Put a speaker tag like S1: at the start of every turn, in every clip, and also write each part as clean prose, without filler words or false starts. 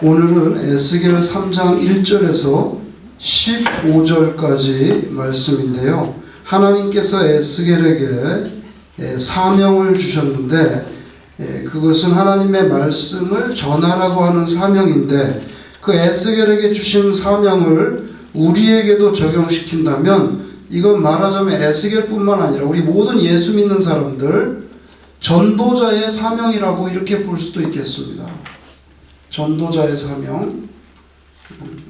S1: 오늘은 에스겔 3장 1절에서 15절까지 말씀인데요. 하나님께서 에스겔에게 사명을 주셨는데 그것은 하나님의 말씀을 전하라고 하는 사명인데 그 에스겔에게 주신 사명을 우리에게도 적용시킨다면 이건 말하자면 에스겔뿐만 아니라 우리 모든 예수 믿는 사람들 전도자의 사명이라고 이렇게 볼 수도 있겠습니다. 전도자의 사명.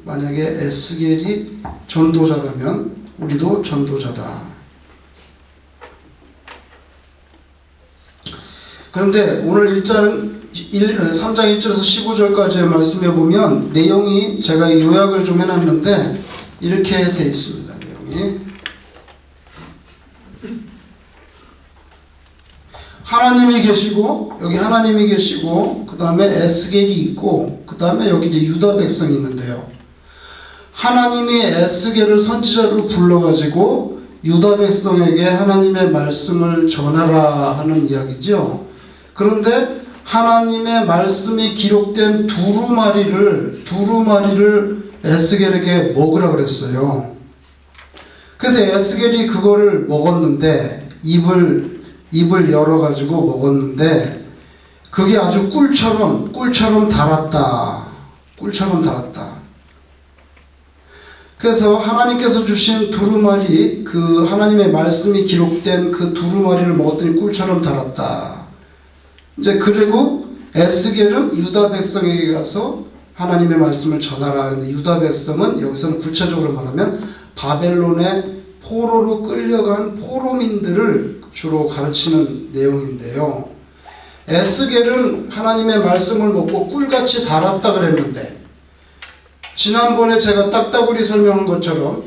S1: 만약에 에스겔이 전도자라면 우리도 전도자다. 그런데 오늘 3장 1절에서 15절까지의 말씀에 보면 내용이 제가 요약을 좀 해놨는데 이렇게 되어 있습니다. 내용이 하나님이 계시고 여기 하나님이 계시고 그 다음에 에스겔이 있고 그 다음에 여기 이제 유다 백성이 있는데요. 하나님이 에스겔을 선지자로 불러가지고 유다 백성에게 하나님의 말씀을 전하라 하는 이야기죠. 그런데 하나님의 말씀이 기록된 두루마리를 에스겔에게 먹으라 그랬어요. 그래서 에스겔이 그거를 먹었는데 입을 열어가지고 먹었는데 그게 아주 꿀처럼 달았다. 꿀처럼 달았다. 그래서 하나님께서 주신 두루마리, 그 하나님의 말씀이 기록된 그 두루마리를 먹었더니 꿀처럼 달았다. 이제 그리고 에스겔은 유다 백성에게 가서 하나님의 말씀을 전하라 하는데 유다 백성은 여기서는 구체적으로 말하면 바벨론의 포로로 끌려간 포로민들을 주로 가르치는 내용인데요. 에스겔은 하나님의 말씀을 먹고 꿀같이 달았다 그랬는데 지난번에 제가 딱따구리 설명한 것처럼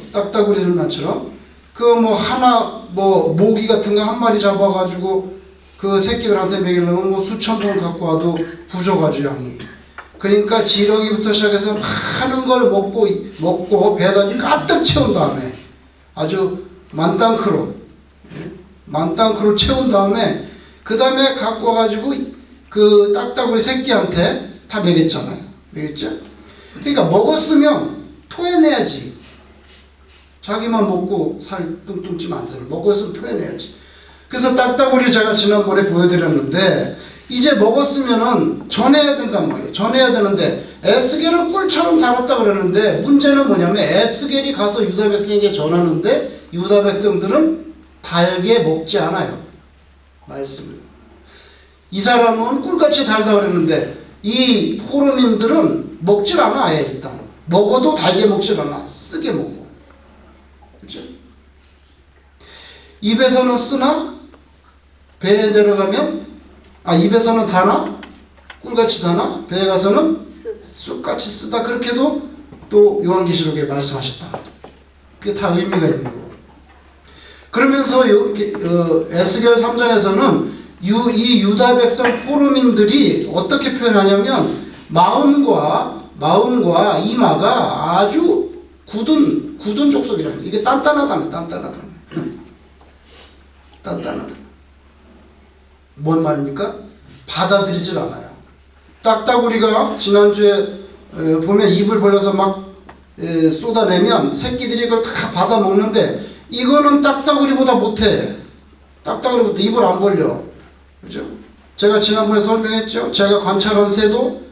S1: 모기 같은 거 한 마리 잡아가지고 그 새끼들한테 먹이려면 수천 번 갖고 와도 부족하죠, 양이. 그러니까 지렁이부터 시작해서 많은 걸 먹고 배에다 가득 채운 다음에 아주 만땅크로 채운 다음에 그 다음에 갖고 와가지고 그 딱따구리 새끼한테 다 먹였잖아요. 먹였죠? 그러니까 먹었으면 토해내야지. 자기만 먹고 살 뚱뚱 찌면 안 되잖아요. 먹었으면 토해내야지. 그래서 딱따구리 제가 지난번에 보여드렸는데 이제 먹었으면은 전해야 된단 말이에요. 전해야 되는데 에스겔은 꿀처럼 달았다 그러는데 문제는 뭐냐면 에스겔이 가서 유다 백성에게 전하는데 유다 백성들은 달게 먹지 않아요. 말씀을. 이 사람은 꿀같이 달다 그랬는데 이 포로민들은 먹질 않아. 아예 일단 먹어도 달게 먹질 않아. 쓰게 먹고. 그렇죠? 입에서는 쓰나 배에 내려가면 입에서는 다나 꿀같이 다나 배에 가서는 쑥같이 쓰다. 그렇게도 또 요한계시록에 말씀하셨다. 그게 다 의미가 있는 거고. 그러면서 에스겔 3장에서는 이 유다 백성 포로민들이 어떻게 표현하냐면 마음과 이마가 아주 굳은 족속이라는 거예요. 이게 단단하다. 단단하다. 뭔 말입니까? 받아들이질 않아요. 딱따구리가 지난주에 보면 입을 벌려서 막 쏟아내면 새끼들이 그걸 다 받아 먹는데 이거는 딱따구리보다 못해. 딱따구리보다 입을 안 벌려. 그죠? 제가 지난번에 설명했죠? 제가 관찰한 새도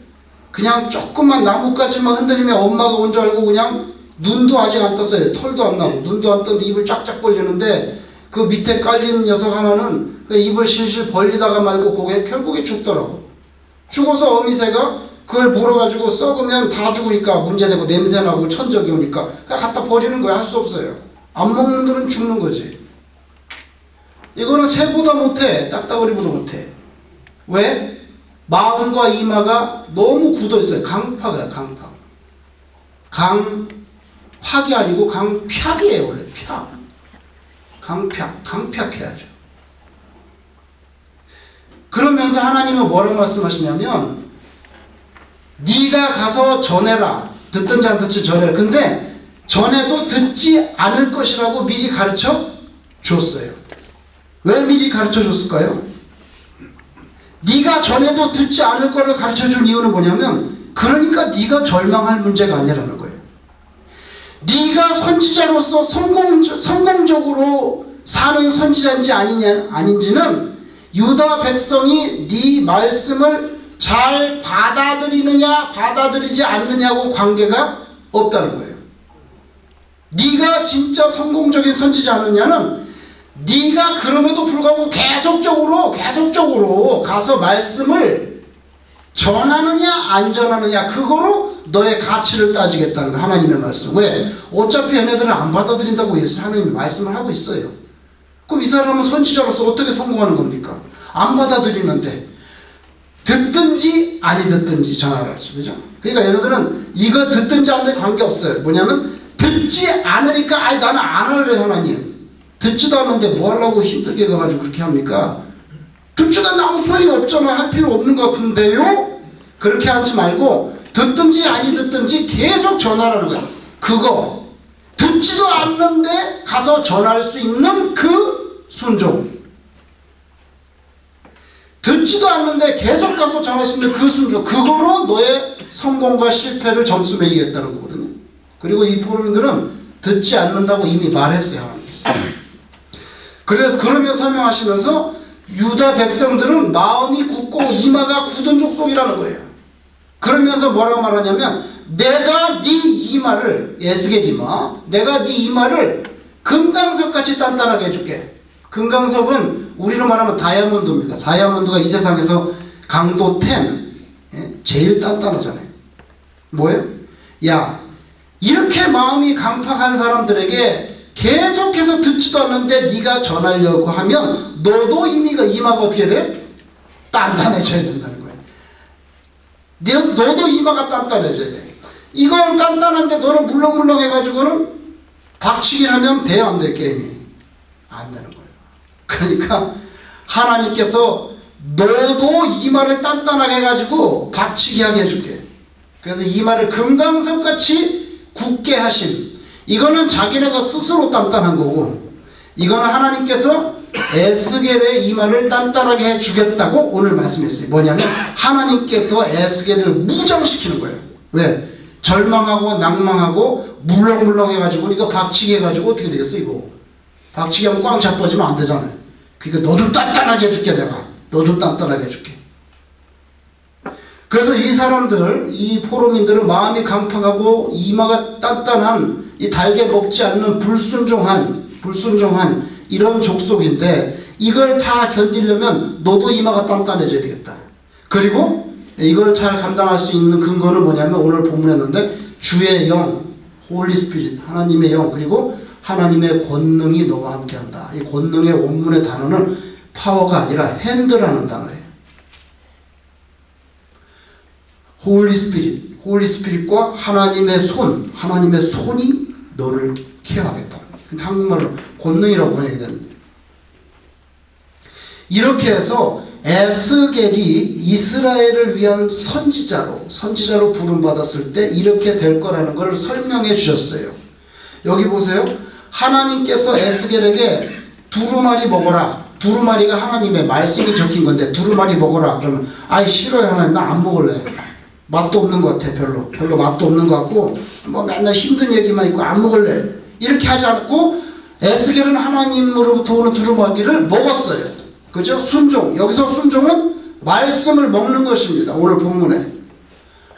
S1: 그냥 조금만 나뭇가지만 흔들리면 엄마가 온 줄 알고 그냥 눈도 아직 안 떴어요. 털도 안 나고 눈도 안 떴는데 입을 쫙쫙 벌리는데 그 밑에 깔린 녀석 하나는 그 입을 실실 벌리다가 말고 결국에 죽더라고. 죽어서 어미새가 그걸 물어가지고 썩으면 다 죽으니까 문제되고 냄새나고 천적이 오니까 그냥 갖다 버리는 거야. 할 수 없어요. 안 먹는 들은 죽는 거지. 이거는 새보다 못해. 딱따구리보다 못해. 왜? 마음과 이마가 너무 굳어있어요. 강팍이야. 강팍이 아니고 강팍이에요. 원래 팍. 강팍해야죠. 그러면서 하나님은 뭐라고 말씀하시냐면 네가 가서 전해라. 듣든지 안 듣든지 전해라. 근데 전해도 듣지 않을 것이라고 미리 가르쳐 줬어요. 왜 미리 가르쳐 줬을까요? 네가 전해도 듣지 않을 거를 가르쳐 준 이유는 뭐냐면 그러니까 네가 절망할 문제가 아니라는 거예요. 네가 선지자로서 성공적으로 사는 선지자인지 아닌지는 유다 백성이 네 말씀을 잘 받아들이느냐 받아들이지 않느냐고 관계가 없다는 거예요. 네가 진짜 성공적인 선지자느냐는 네가 그럼에도 불구하고 계속적으로 가서 말씀을 전하느냐 안 전하느냐, 그거로 너의 가치를 따지겠다는 거. 하나님의 말씀. 왜? 어차피 얘네들은 안 받아들인다고 하나님이 말씀을 하고 있어요. 그럼 이 사람은 선지자로서 어떻게 성공하는 겁니까? 안 받아들이는데 듣든지 아니 듣든지 전하라. 그죠? 그러니까 얘네들은 이거 듣든지 안 듣든지 관계없어요. 뭐냐면 듣지 않으니까 아니 나는 안 할래. 하나님 듣지도 않는데 뭐 하려고 힘들게 가가지고 그렇게 합니까? 듣지도 않는데 아무 소용이 없잖아. 할 필요 없는 것 같은데요? 그렇게 하지 말고 듣든지 아니 듣든지 계속 전하라는 거야. 그거 듣지도 않는데 가서 전할 수 있는 그 순종, 듣지도 않는데 계속 가서 전할 수 있는 그 순종, 그거로 너의 성공과 실패를 점수 매기겠다는 거거든요. 그리고 이 포로민들은 듣지 않는다고 이미 말했어요. 하나님께서. 그래서 그러면서 설명하시면서 유다 백성들은 마음이 굳고 이마가 굳은 족속이라는 거예요. 그러면서 뭐라고 말하냐면 내가 네 이마를, 에스겔 이마, 내가 네 이마를 금강석같이 단단하게 해줄게. 금강석은 우리로 말하면 다이아몬드입니다. 다이아몬드가 이 세상에서 강도 10, 제일 단단하잖아요. 뭐예요? 야, 이렇게 마음이 강팍한 사람들에게 계속해서 듣지도 않는데 네가 전하려고 하면 너도 이마가 어떻게 돼? 단단해져야 된다는 거예요. 너도 이마가 단단해져야 돼. 이건 단단한데 너는 물렁물렁 해가지고는 박치기 하면 돼요, 안 돼? 게임이 안 되는 거예요. 그러니까 하나님께서 너도 이마를 단단하게 해가지고 박치기 하게 해줄게. 그래서 이마를 금강석같이 굳게 하신, 이거는 자기네가 스스로 단단한 거고, 이거는 하나님께서 에스겔의 이마를 단단하게 해주겠다고 오늘 말씀했어요. 뭐냐면 하나님께서 에스겔을 무장시키는 거예요. 왜? 절망하고 낭망하고 물렁물렁 해가지고 이거 박치기 해가지고 어떻게 되겠어? 이거 박치기 하면 꽝 자빠지면 안 되잖아요. 그러니까 너도 단단하게 해줄게. 내가 너도 단단하게 해줄게. 그래서 이 사람들, 이 포로민들은 마음이 강팍하고 이마가 단단한, 이 달게 먹지 않는 불순종한 이런 족속인데, 이걸 다 견디려면 너도 이마가 단단해져야 되겠다. 그리고 이걸 잘 감당할 수 있는 근거는 뭐냐면 오늘 본문했는데 주의 영, 홀리 스피릿, 하나님의 영, 그리고 하나님의 권능이 너와 함께한다. 이 권능의 원문의 단어는 파워가 아니라 핸드라는 단어예요. 홀리 스피릿, 홀리 스피릿과 하나님의 손이 너를 케어하겠다. 근데 한국말로 권능이라고 번역이 되는데, 이렇게 해서 에스겔이 이스라엘을 위한 선지자로 부름받았을 때 이렇게 될 거라는 걸 설명해 주셨어요. 여기 보세요. 하나님께서 에스겔에게 두루마리 먹어라. 두루마리가 하나님의 말씀이 적힌 건데 두루마리 먹어라. 그러면 아이 싫어요 하나님, 나 안 먹을래. 맛도 없는 것 같아. 별로 맛도 없는 것 같고 뭐 맨날 힘든 얘기만 있고 안 먹을래. 이렇게 하지 않고 에스겔은 하나님으로부터 오는 두루마리를 먹었어요. 그죠? 순종. 여기서 순종은 말씀을 먹는 것입니다. 오늘 본문에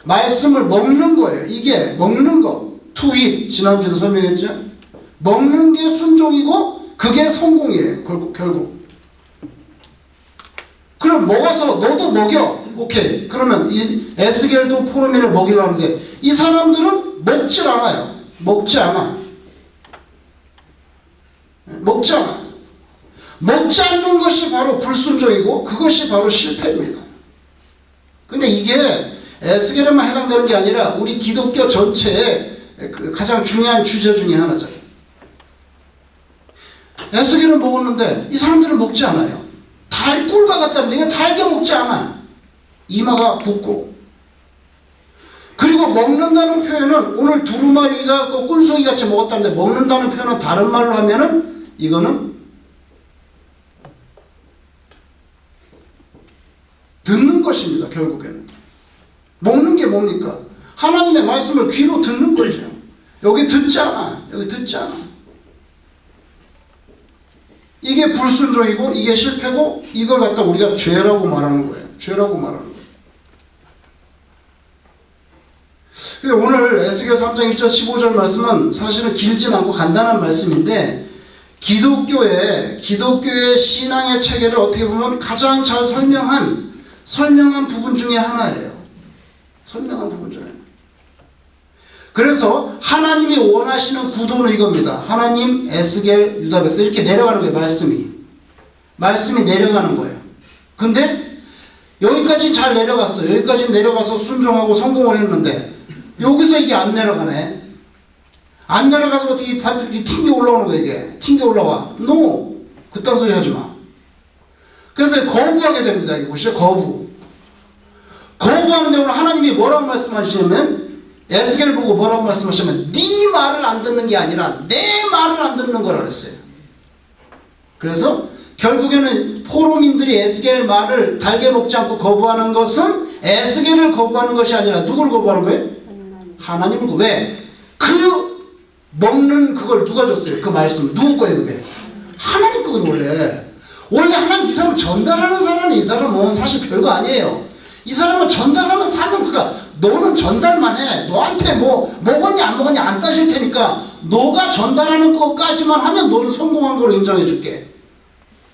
S1: 말씀을 먹는 거예요. 이게 먹는 거, to eat, 지난주에도 설명했죠. 먹는 게 순종이고 그게 성공이에요. 결국 그럼 먹어서 너도 먹여. 오케이. 그러면 이 에스겔도 포로민을 먹이려고 하는데 이 사람들은 먹질 않아요. 먹지 않아. 먹지 않는 것이 바로 불순종이고 그것이 바로 실패입니다. 근데 이게 에스겔에만 해당되는 게 아니라 우리 기독교 전체의 가장 중요한 주제 중에 하나죠. 에스겔은 먹었는데 이 사람들은 먹지 않아요. 꿀과 같다는데 이게 달게 먹지 않아. 이마가 붓고. 그리고 먹는다는 표현은 오늘 두루마리가 꿀송이 같이 먹었다는데 먹는다는 표현은 다른 말로 하면은 이거는 듣는 것입니다. 결국에는 먹는 게 뭡니까? 하나님의 말씀을 귀로 듣는 거죠. 여기 듣지 않아. 여기 듣지 않아. 이게 불순종이고 이게 실패고 이걸 갖다 우리가 죄라고 말하는 거예요. 죄라고 말하는 거예요. 오늘 에스겔 3장 1절 15절 말씀은 사실은 길진 않고 간단한 말씀인데 기독교의 신앙의 체계를 어떻게 보면 가장 잘 설명한 부분 중에 하나예요. 설명한 부분 중에. 그래서 하나님이 원하시는 구도는 이겁니다. 하나님, 에스겔, 유다백서 이렇게 내려가는 거예요. 말씀이 내려가는 거예요. 근데 여기까지 잘 내려갔어요. 여기까지 내려가서 순종하고 성공을 했는데 여기서 이게 안 내려가네. 안 내려가서 어떻게 튕겨 올라오는 거야 이게. 튕겨 올라와. NO! 그딴 소리 하지 마. 그래서 거부하게 됩니다. 이거 보시죠. 거부하는데 오늘 하나님이 뭐라고 말씀하시냐면 에스겔을 보고 뭐라고 말씀하시냐면 네 말을 안 듣는 게 아니라 내 말을 안 듣는 거라 그랬어요. 그래서 결국에는 포로민들이 에스겔 말을 달게 먹지 않고 거부하는 것은 에스겔을 거부하는 것이 아니라 누굴 거부하는 거예요? 하나님을. 왜? 그 먹는 그걸 누가 줬어요? 그 말씀 누구 거예요 그게? 하나님 거거든. 원래 하나님 이 사람 전달하는 사람이 이 사람은 사실 별거 아니에요. 이 사람은 전달하는 사람. 그러니까 너는 전달만 해. 너한테 뭐 먹었냐 안 먹었냐 안 따질 테니까 너가 전달하는 것까지만 하면 너는 성공한 걸로 인정해 줄게.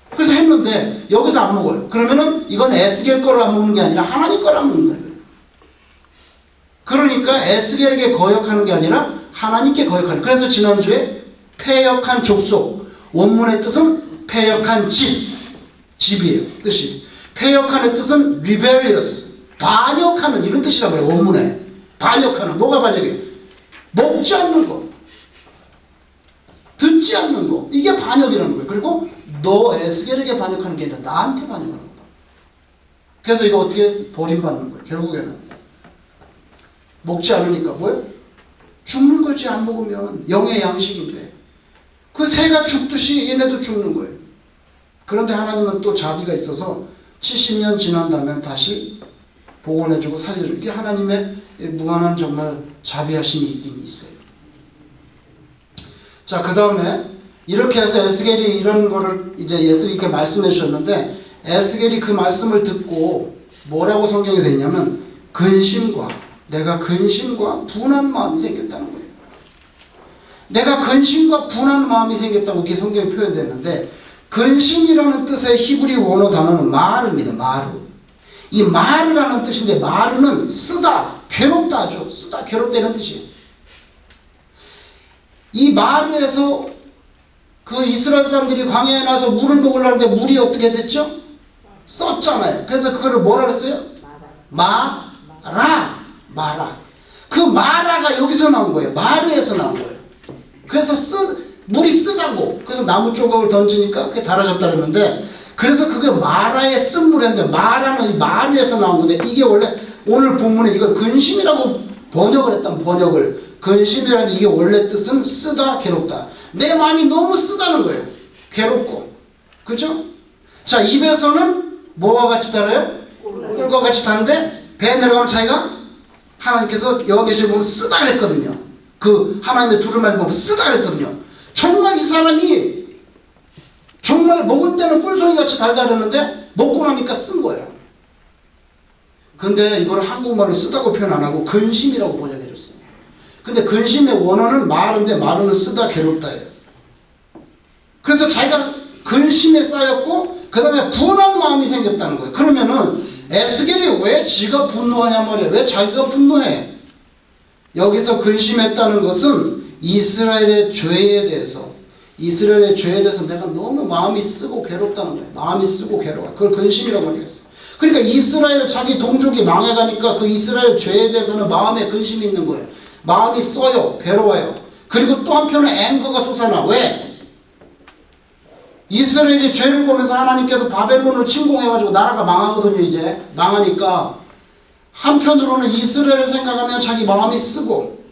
S1: 그래서 했는데 여기서 안 먹어요. 그러면은 이건 에스겔 거를 안 먹는 게 아니라 하나님 거를 안 먹는다. 그러니까 에스겔에게 거역하는 게 아니라 하나님께 거역하는. 그래서 지난주에 패역한 족속, 원문의 뜻은 패역한 집이에요. 뜻이. 패역한의 뜻은 rebellious, 반역하는 이런 뜻이라고 해요. 원문에. 반역하는. 뭐가 반역이에요? 먹지 않는 거, 듣지 않는 거. 이게 반역이라는 거예요. 그리고 너 에스겔에게 반역하는 게 아니라 나한테 반역하는 거다. 그래서 이거 어떻게 버림받는 거예요. 결국에는 먹지 않으니까 뭐예요? 죽는 거지. 안 먹으면 영의 양식인데 그 새가 죽듯이 얘네도 죽는 거예요. 그런데 하나님은 또 자비가 있어서 70년 지난 다음에 다시 복원해주고 살려주고, 이게 하나님의 무한한 정말 자비하심이 있긴 있어요. 자, 그 다음에 이렇게 해서 에스겔이 이런 거를 이제 에스겔께 말씀해 주셨는데, 에스겔이 그 말씀을 듣고 뭐라고 성경에 되어 있냐면 내가 근심과 분한 마음이 생겼다는 거예요. 내가 근심과 분한 마음이 생겼다고 이렇게 성경에 표현되는데, 근심이라는 뜻의 히브리 원어 단어는 마르입니다. 마르. 이 마르라는 뜻인데, 마르는 쓰다, 괴롭다 하죠. 쓰다, 괴롭다 이런 뜻이에요. 이 마르에서 그 이스라엘 사람들이 광야에 나와서 물을 먹으려는데 물이 어떻게 됐죠? 썼잖아요. 그래서 그거를 뭐라 그랬어요? 마라. 그 마라가 여기서 나온 거예요. 마르에서 나온 거예요. 그래서 물이 쓰다고. 그래서 나무 조각을 던지니까 그게 달아졌다 그러는데, 그래서 그게 마라의 쓴물인데, 마라는 이 마르에서 나온 건데, 이게 원래 오늘 본문에 이걸 근심이라고 번역을 했다면, 번역을. 근심이라는 이게 원래 뜻은 쓰다, 괴롭다. 내 마음이 너무 쓰다는 거예요. 괴롭고. 그죠? 자, 입에서는 뭐와 같이 달아요? 꿀과 같이 다는데, 배에 내려가면 자기가 하나님께서 여기 계시 보면 쓰다 그랬거든요. 그 하나님의 두루마리 보면 쓰다 그랬거든요. 정말 이 사람이 정말 먹을 때는 꿀송이 같이 달달했는데 먹고 나니까 쓴 거예요. 근데 이걸 한국말로 쓰다고 표현 안 하고 근심이라고 번역해 줬어요. 근데 근심의 원어는 마른데, 마르는 쓰다, 괴롭다예요. 그래서 자기가 근심에 쌓였고 그 다음에 분한 마음이 생겼다는 거예요. 그러면은 에스겔이 왜 지가 분노하냐 말이에요. 왜 자기가 분노해? 여기서 근심했다는 것은 이스라엘의 죄에 대해서 내가 너무 마음이 쓰고 괴롭다는 거예요. 마음이 쓰고 괴로워. 그걸 근심이라고 하겠어요. 그러니까 이스라엘 자기 동족이 망해가니까 그 이스라엘 죄에 대해서는 마음에 근심이 있는 거예요. 마음이 써요. 괴로워요. 그리고 또 한편에 앵거가 솟아나. 왜? 이스라엘이 죄를 보면서 하나님께서 바벨론을 침공해가지고 나라가 망하거든요. 이제 망하니까 한편으로는 이스라엘을 생각하면 자기 마음이 쓰고,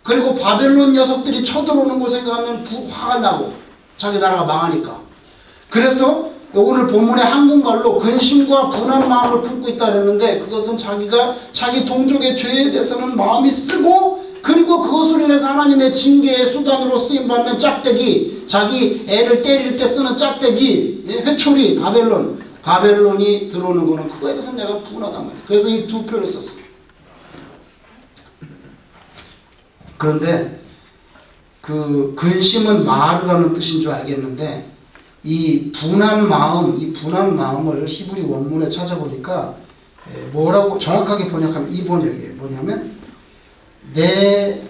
S1: 그리고 바벨론 녀석들이 쳐들어오는 걸 생각하면 화가 나고, 자기 나라가 망하니까. 그래서 오늘 본문의 한국말로 근심과 분한 마음을 품고 있다 그랬는데 그것은 자기가 자기 동족의 죄에 대해서는 마음이 쓰고 그리고 그것으로 인해서 하나님의 징계의 수단으로 쓰임받는 짝대기, 자기 애를 때릴 때 쓰는 짝대기, 회초리, 바벨론이 들어오는 거는 그거에 대해서 내가 분하단 말이에요. 그래서 이 두 표를 썼어요. 그런데 그 근심은 마르라는 뜻인 줄 알겠는데 이 분한 마음을 히브리 원문에 찾아보니까 뭐라고 정확하게 번역하면 이 번역이에요. 뭐냐면 내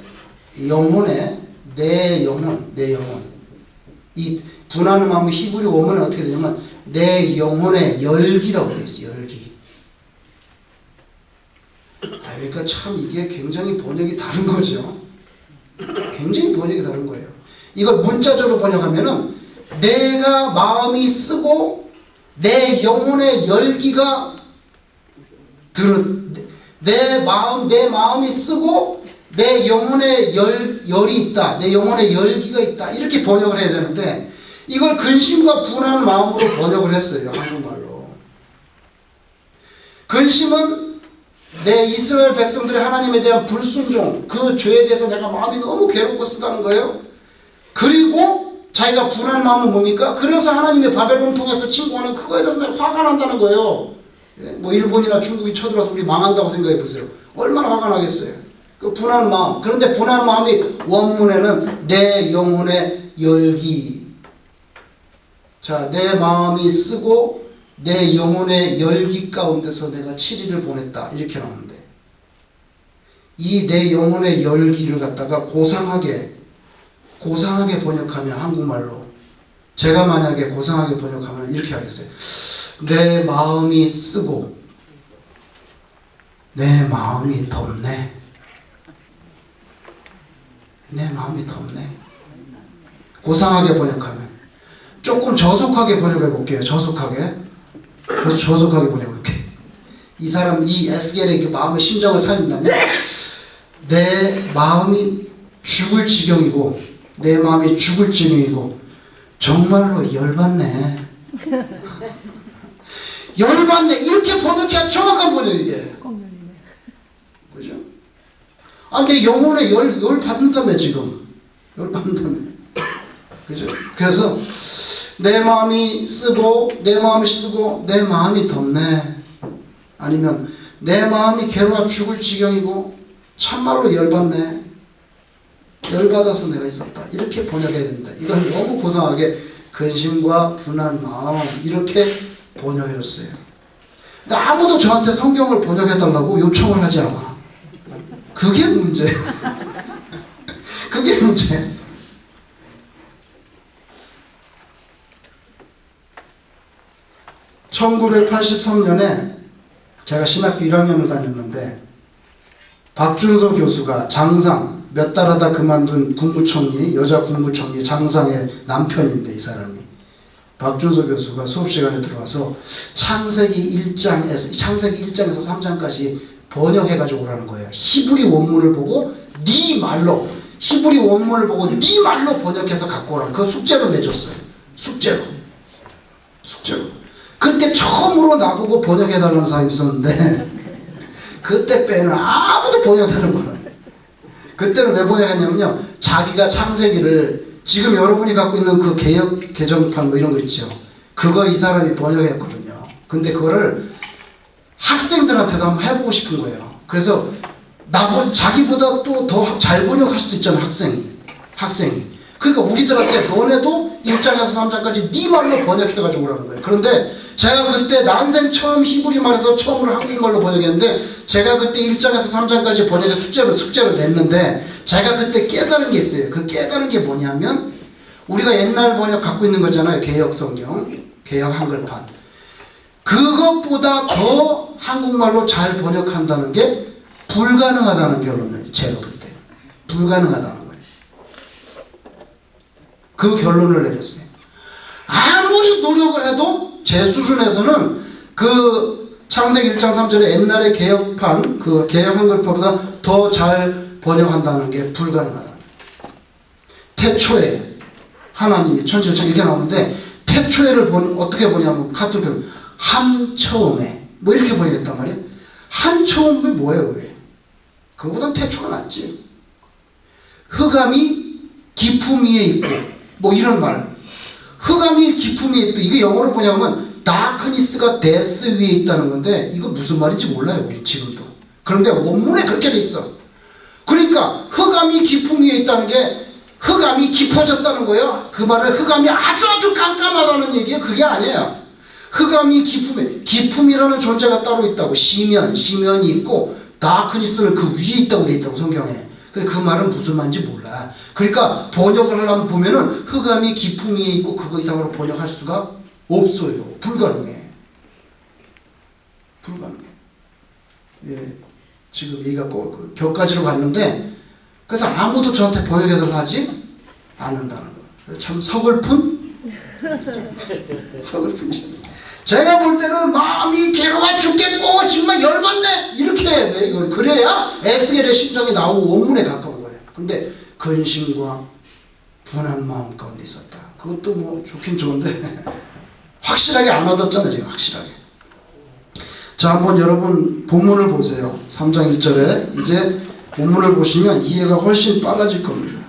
S1: 영혼. 이 분한 마음의 히브리 원문은 어떻게 되냐면 내 영혼의 열기라고 되어 있어요. 열기. 그러니까 참 이게 굉장히 번역이 다른 거죠. 굉장히 번역이 다른 거예요. 이걸 문자적으로 번역하면은 내가 마음이 쓰고 내 영혼의 열기가 내 마음이 쓰고 내 영혼의 열이 있다. 내 영혼의 열기가 있다. 이렇게 번역을 해야 되는데 이걸 근심과 분한 마음으로 번역을 했어요. 한국말로. 근심은 내 이스라엘 백성들의 하나님에 대한 불순종, 그 죄에 대해서 내가 마음이 너무 괴롭고 쓰다는 거예요. 그리고 자기가 분한 마음은 뭡니까? 그래서 하나님의 바벨론 통해서 침공하는 그거에 대해서 내가 화가 난다는 거예요. 뭐 일본이나 중국이 쳐들어와서 우리 망한다고 생각해 보세요. 얼마나 화가 나겠어요. 그 분한 마음. 그런데 분한 마음이 원문에는 내 영혼의 열기. 자, 내 마음이 쓰고 내 영혼의 열기 가운데서 내가 7일을 보냈다. 이렇게 나오는데 이 내 영혼의 열기를 갖다가 고상하게 번역하면 한국말로 제가 만약에 고상하게 번역하면 이렇게 하겠어요. 내 마음이 쓰고 내 마음이 덥네. 내 마음이 덥네. 고상하게 번역하면 조금 저속하게 번역해 볼게요. 저속하게 번역할게요. 이 사람 이 에스겔의 그 마음의 심정을 살린다면 내 마음이 죽을 지경이고 내 마음이 죽을 지경이고 정말로 열받네. 열받네. 이렇게 번역해야 정확한 번역이에요. 그죠? 아, 내 영혼에 열 받는다며 지금. 열 받는다며. 그죠? 그래서 내 마음이 쓰고 내 마음이 덥네. 아니면 내 마음이 괴로워 죽을 지경이고 참말로 열받네. 열받아서 내가 있었다. 이렇게 번역해야 된다. 이건 너무 고상하게 근심과 분한 마음 이렇게 번역해줬어요. 근데 아무도 저한테 성경을 번역해달라고 요청을 하지 않아. 그게 문제. 그게 문제. (1983년에) 제가 신학교 1학년을 다녔는데 박준서 교수가 장상 몇 달 하다 그만둔 국무총리, 여자 국무총리 장상의 남편인데 이 사람이 박준서 교수가 수업 시간에 들어와서 창세기 1장에서 3장까지 번역해가지고 오라는 거예요. 히브리 원문을 보고 네 말로 번역해서 갖고 오라는 그 숙제로 내줬어요. 숙제로. 그때 처음으로 나보고 번역해달라는 사람이 있었는데 그때 빼는 아무도 번역하는 거예요. 그때는 왜 번역했냐면요. 자기가 창세기를 지금 여러분이 갖고 있는 그 개정판 뭐 이런 거 있죠. 그거 이 사람이 번역했거든요. 근데 그거를 학생들한테도 한번 해보고 싶은 거예요. 그래서 자기보다 또 더 잘 번역할 수도 있잖아요. 학생이. 그러니까 우리들한테 너네도 1장에서 3장까지 네 말로 번역해가지고 오라는 거예요. 그런데 제가 그때 난생 처음 히브리 말에서 처음으로 한국말로 번역했는데 제가 그때 1장에서 3장까지 번역해 숙제로 냈는데 제가 그때 깨달은 게 있어요. 그 깨달은 게 뭐냐면 우리가 옛날 번역 갖고 있는 거잖아요. 개역 성경, 개역 한글판. 그것보다 더 한국말로 잘 번역한다는 게 불가능하다는 결론을 제가 볼 때. 불가능하다는 거예요. 그 결론을 내렸어요. 아무리 노력을 해도 제 수준에서는 그 창세기 1장 3절에 옛날의 개역판, 그 개역 한글판보다 더 잘 번역한다는 게 불가능하다. 태초에 하나님이 천지를 이렇게 나오는데 태초에를 어떻게 보냐면 카톨릭은 한 처음에 뭐 이렇게 보내겠단 말이에요. 한 처음이 뭐예요? 왜? 그거보다 태초가 낫지. 흑암이 기품 위에 있고 뭐 이런 말. 흑암이 기품 위에 있고 이게 영어로 뭐냐면 다크니스가 데스 위에 있다는 건데 이거 무슨 말인지 몰라요. 우리 지금도. 그런데 원문에 그렇게 돼 있어. 그러니까 흑암이 기품 위에 있다는 게 흑암이 깊어졌다는 거예요. 그 말은 흑암이 아주 깜깜하다는 얘기예요. 그게 아니에요. 흑암이 기품이라는 존재가 따로 있다고. 시면이 있고 다크니스는 그 위에 있다고 돼 있다고 성경에. 그 말은 무슨 말인지 몰라. 그러니까 번역을 하려면 보면은 흑암이 기품 위에 있고 그거 이상으로 번역할 수가 없어요. 불가능해. 예, 지금 얘기가 꼭 격가지로 갔는데 그래서 아무도 저한테 번역해달라 하지 않는다는 거예요. 참 서글픈? 서글픈지. 제가 볼 때는 마음이 괴로워 죽겠고 정말 열받네 이렇게 해야 돼. 이걸 그래야 에스겔의 심정이 나오고 원문에 가까운 거예요. 근데 근심과 분한 마음 가운데 있었다. 그것도 뭐 좋긴 좋은데 확실하게 안 얻었잖아요. 지금 확실하게. 자, 한번 여러분 본문을 보세요. 3장 1절에 이제 본문을 보시면 이해가 훨씬 빨라질 겁니다.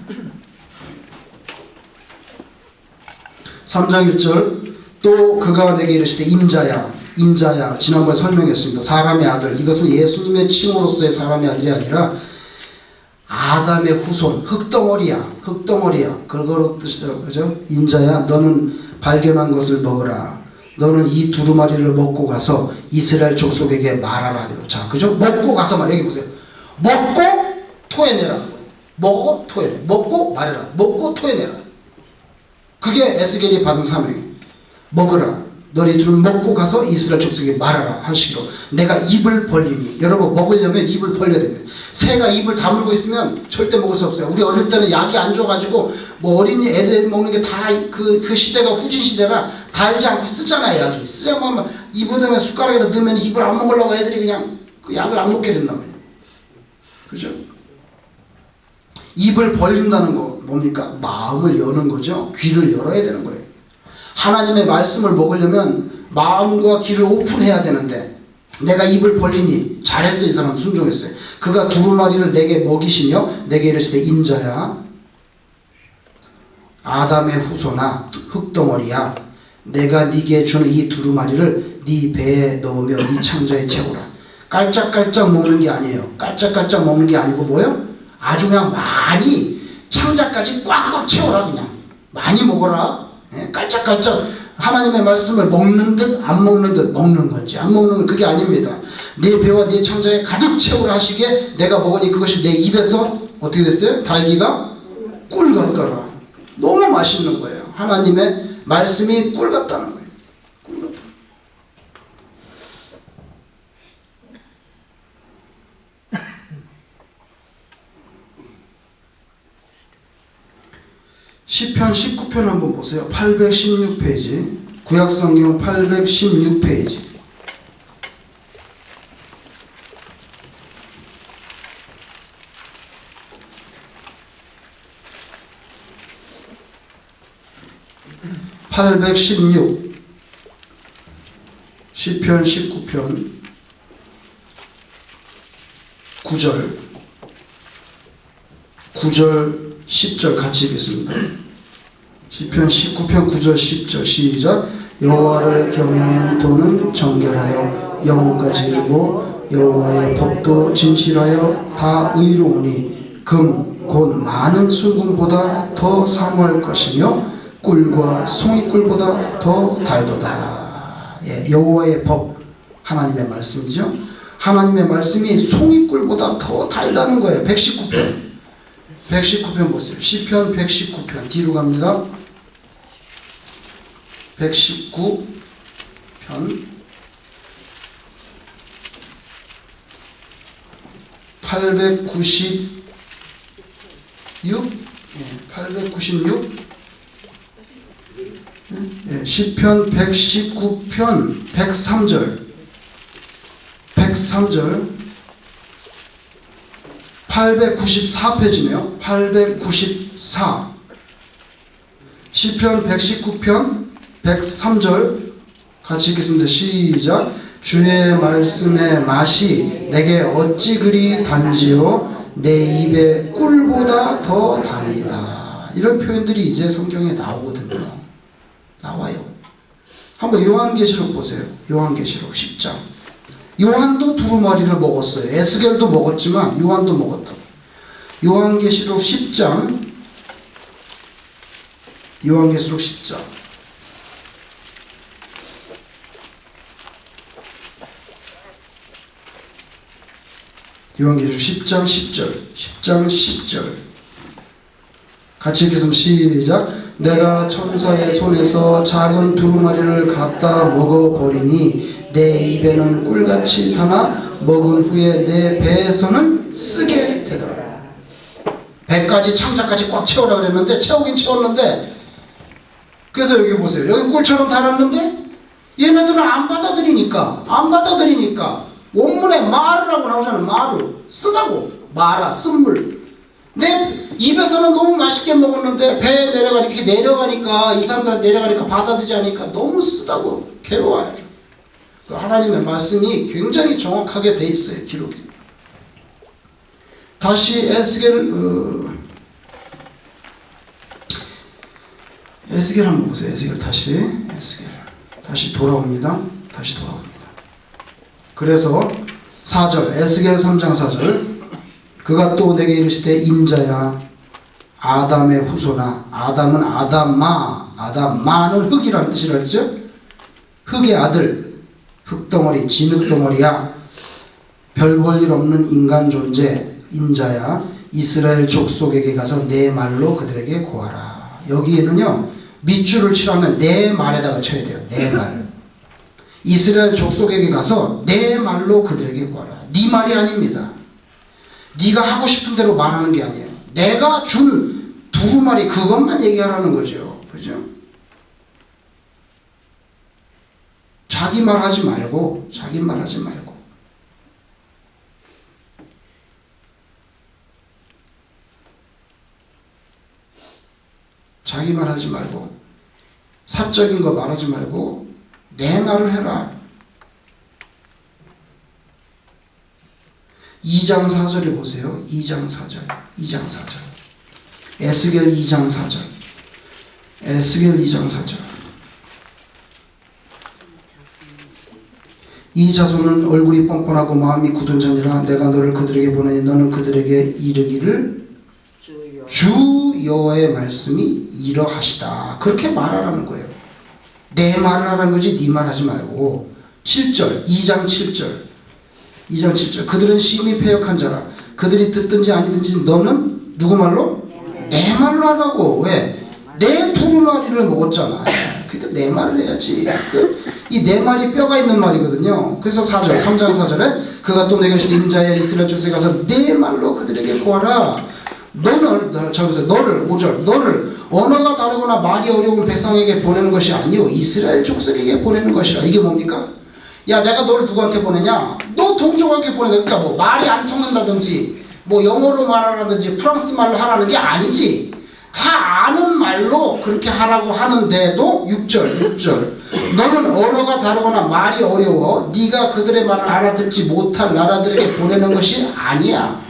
S1: 3장 1절 또 그가 내게 이르시되 인자야 지난번에 설명했습니다. 사람의 아들. 이것은 예수님의 칭호로서의 사람의 아들이 아니라 아담의 후손 흙덩어리야. 그거로 뜻이더라고요. 그죠? 인자야 너는 발견한 것을 먹으라. 너는 이 두루마리를 먹고 가서 이스라엘 족속에게 말하라. 자, 그죠? 먹고 가서 말. 여기 보세요. 먹고 토해내라는 거예요. 먹고 토해내. 먹고 말해라. 먹고 토해내라. 그게 에스겔이 받은 사명이에요. 먹으라. 너희들은 먹고 가서 이스라엘 족속에게 말하라 하시기로 내가 입을 벌리니. 여러분 먹으려면 입을 벌려야 됩니다. 새가 입을 다물고 있으면 절대 먹을 수 없어요. 우리 어릴 때는 약이 안 줘가지고 뭐 어린이 애들 먹는 게 다 그 시대가 후진 시대라 달지 않고 쓰잖아요. 약이 쓰자고 하면 입에다가 숟가락에다 넣으면 입을 안 먹으려고 애들이 그냥 그 약을 안 먹게 된단 말이에요. 그죠? 입을 벌린다는 거 뭡니까? 마음을 여는 거죠. 귀를 열어야 되는 거예요. 하나님의 말씀을 먹으려면 마음과 귀를 오픈해야 되는데 내가 입을 벌리니 잘했어. 이 사람 순종했어요. 그가 두루마리를 내게 먹이시며 내게 이르시되 인자야 아담의 후손아 흙덩어리야 내가 네게 주는 이 두루마리를 네 배에 넣으며 네 창자에 채우라. 깔짝깔짝 먹는 게 아니에요. 깔짝깔짝 먹는 게 아니고 뭐예요? 아주 그냥 많이 창자까지 꽉꽉 채워라. 그냥 많이 먹어라. 깔짝깔짝 하나님의 말씀을 먹는 듯 안 먹는 듯 먹는 건지 안 먹는 건 그게 아닙니다. 내 배와 내 창자에 가득 채우라 하시기에 내가 먹으니 그것이 내 입에서 어떻게 됐어요? 달기가 꿀 같더라. 너무 맛있는 거예요. 하나님의 말씀이 꿀 같다는 거예요. 꿀 같다. 시편 19편 한번 보세요. 816페이지. 구약성경 816페이지. 시편 19편 9절 10절 같이 읽겠습니다. 시편 19편 9절 10절 시작. 여호와를 경외하는 도는 정결하여 영혼까지 이르고 여호와의 법도 진실하여 다 의로우니 금 곧 많은 순금보다 더 사모할 것이며 꿀과 송이꿀보다 더 달도다. 예, 여호와의 법 하나님의 말씀이죠. 하나님의 말씀이 송이꿀보다 더 달다는 거예요. 119편 보세요. 시편 119편 뒤로 갑니다. 119편 896 896 시편 119편 103절 894페이지네요. 894 시편 119편 103절 같이 읽겠습니다. 시작. 주의 말씀의 맛이 내게 어찌 그리 단지요 내 입에 꿀보다 더 다르다. 이런 표현들이 이제 성경에 나오거든요. 나와요. 한번 요한계시록 보세요. 요한계시록 10장. 요한도 두루마리를 먹었어요. 에스겔도 먹었지만 요한도 먹었다. 요한계시록 10장. 요한계시록 10장. 요한계시록 10장 10절. 10장 10절. 같이 읽겠습니다. 시작. 내가 천사의 손에서 작은 두루마리를 갖다 먹어버리니 내 입에는 꿀같이 타나 먹은 후에 내 배에서는 쓰게 되더라. 배까지 창자까지 꽉 채우라 그랬는데 채우긴 채웠는데, 그래서 여기 보세요. 여기 꿀처럼 달았는데 얘네들은 안 받아들이니까 원문에 마르라고 나오잖아요. 마르, 쓰다고. 마라, 쓴물. 내 입에서는 너무 맛있게 먹었는데 배에 내려가니까 이 사람들한테 내려가니까 받아들이지 않으니까 너무 쓰다고 괴로워요. 하나님의 말씀이 굉장히 정확하게 돼 있어요. 기록이. 다시 에스겔 한번 보세요. 에스겔 다시 돌아옵니다. 그래서 4절 에스겔 3장 4절 그가 또 내게 이르시되 인자야 아담의 후손아. 아담은 아담마는 흙이라는 뜻이라 그랬죠. 흙의 아들, 흙덩어리, 진흙덩어리야. 별 볼 일 없는 인간 존재 인자야 이스라엘 족속에게 가서 내 말로 그들에게 고하라. 여기에는요 밑줄을 치라면 내 말에다가 쳐야 돼요. 내 말. 이스라엘 족속에게 가서 내 말로 그들에게 고하라. 네 말이 아닙니다. 네가 하고 싶은 대로 말하는 게 아니에요. 내가 준 두루마리 그것만 얘기하라는 거죠. 그죠? 자기 말하지 말고 자기 말하지 말고 사적인 거 말하지 말고 내 말을 해라. 2장 4절에 보세요. 2장 4절. 에스겔 2장 4절. 이 자손은 얼굴이 뻔뻔하고 마음이 굳은 자니라. 내가 너를 그들에게 보내니 너는 그들에게 이르기를 주 여호와의 말씀이 이러하시다. 그렇게 말하라는 거예요. 내 말을 하라는 거지 네 말 하지 말고. 7절 2장 7절 그들은 심히 패역한 자라. 그들이 듣든지 아니든지 너는 누구 말로? 내 말로 하라고. 왜? 내 두루마리를 먹었잖아. 근데 내 말을 해야지. 이 내 말이 뼈가 있는 말이거든요. 그래서 4절 3장 4절에 그가 또 내게 이르시되 인자야 이스라엘 족속에 가서 내 말로 그들에게 고하라. 너를 5절 너를 언어가 다르거나 말이 어려운 백성에게 보내는 것이 아니요 이스라엘 족속에게 보내는 것이라. 이게 뭡니까? 야 내가 너를 누구한테 보내냐? 너 동족에게 보내야 되니까 뭐 말이 안 통한다든지 뭐 영어로 말하라든지 프랑스 말로 하라는 게 아니지. 다 아는 말로 그렇게 하라고 하는데도 6절 너는 언어가 다르거나 말이 어려워 네가 그들의 말을 알아듣지 못할 나라들에게 보내는 것이 아니야.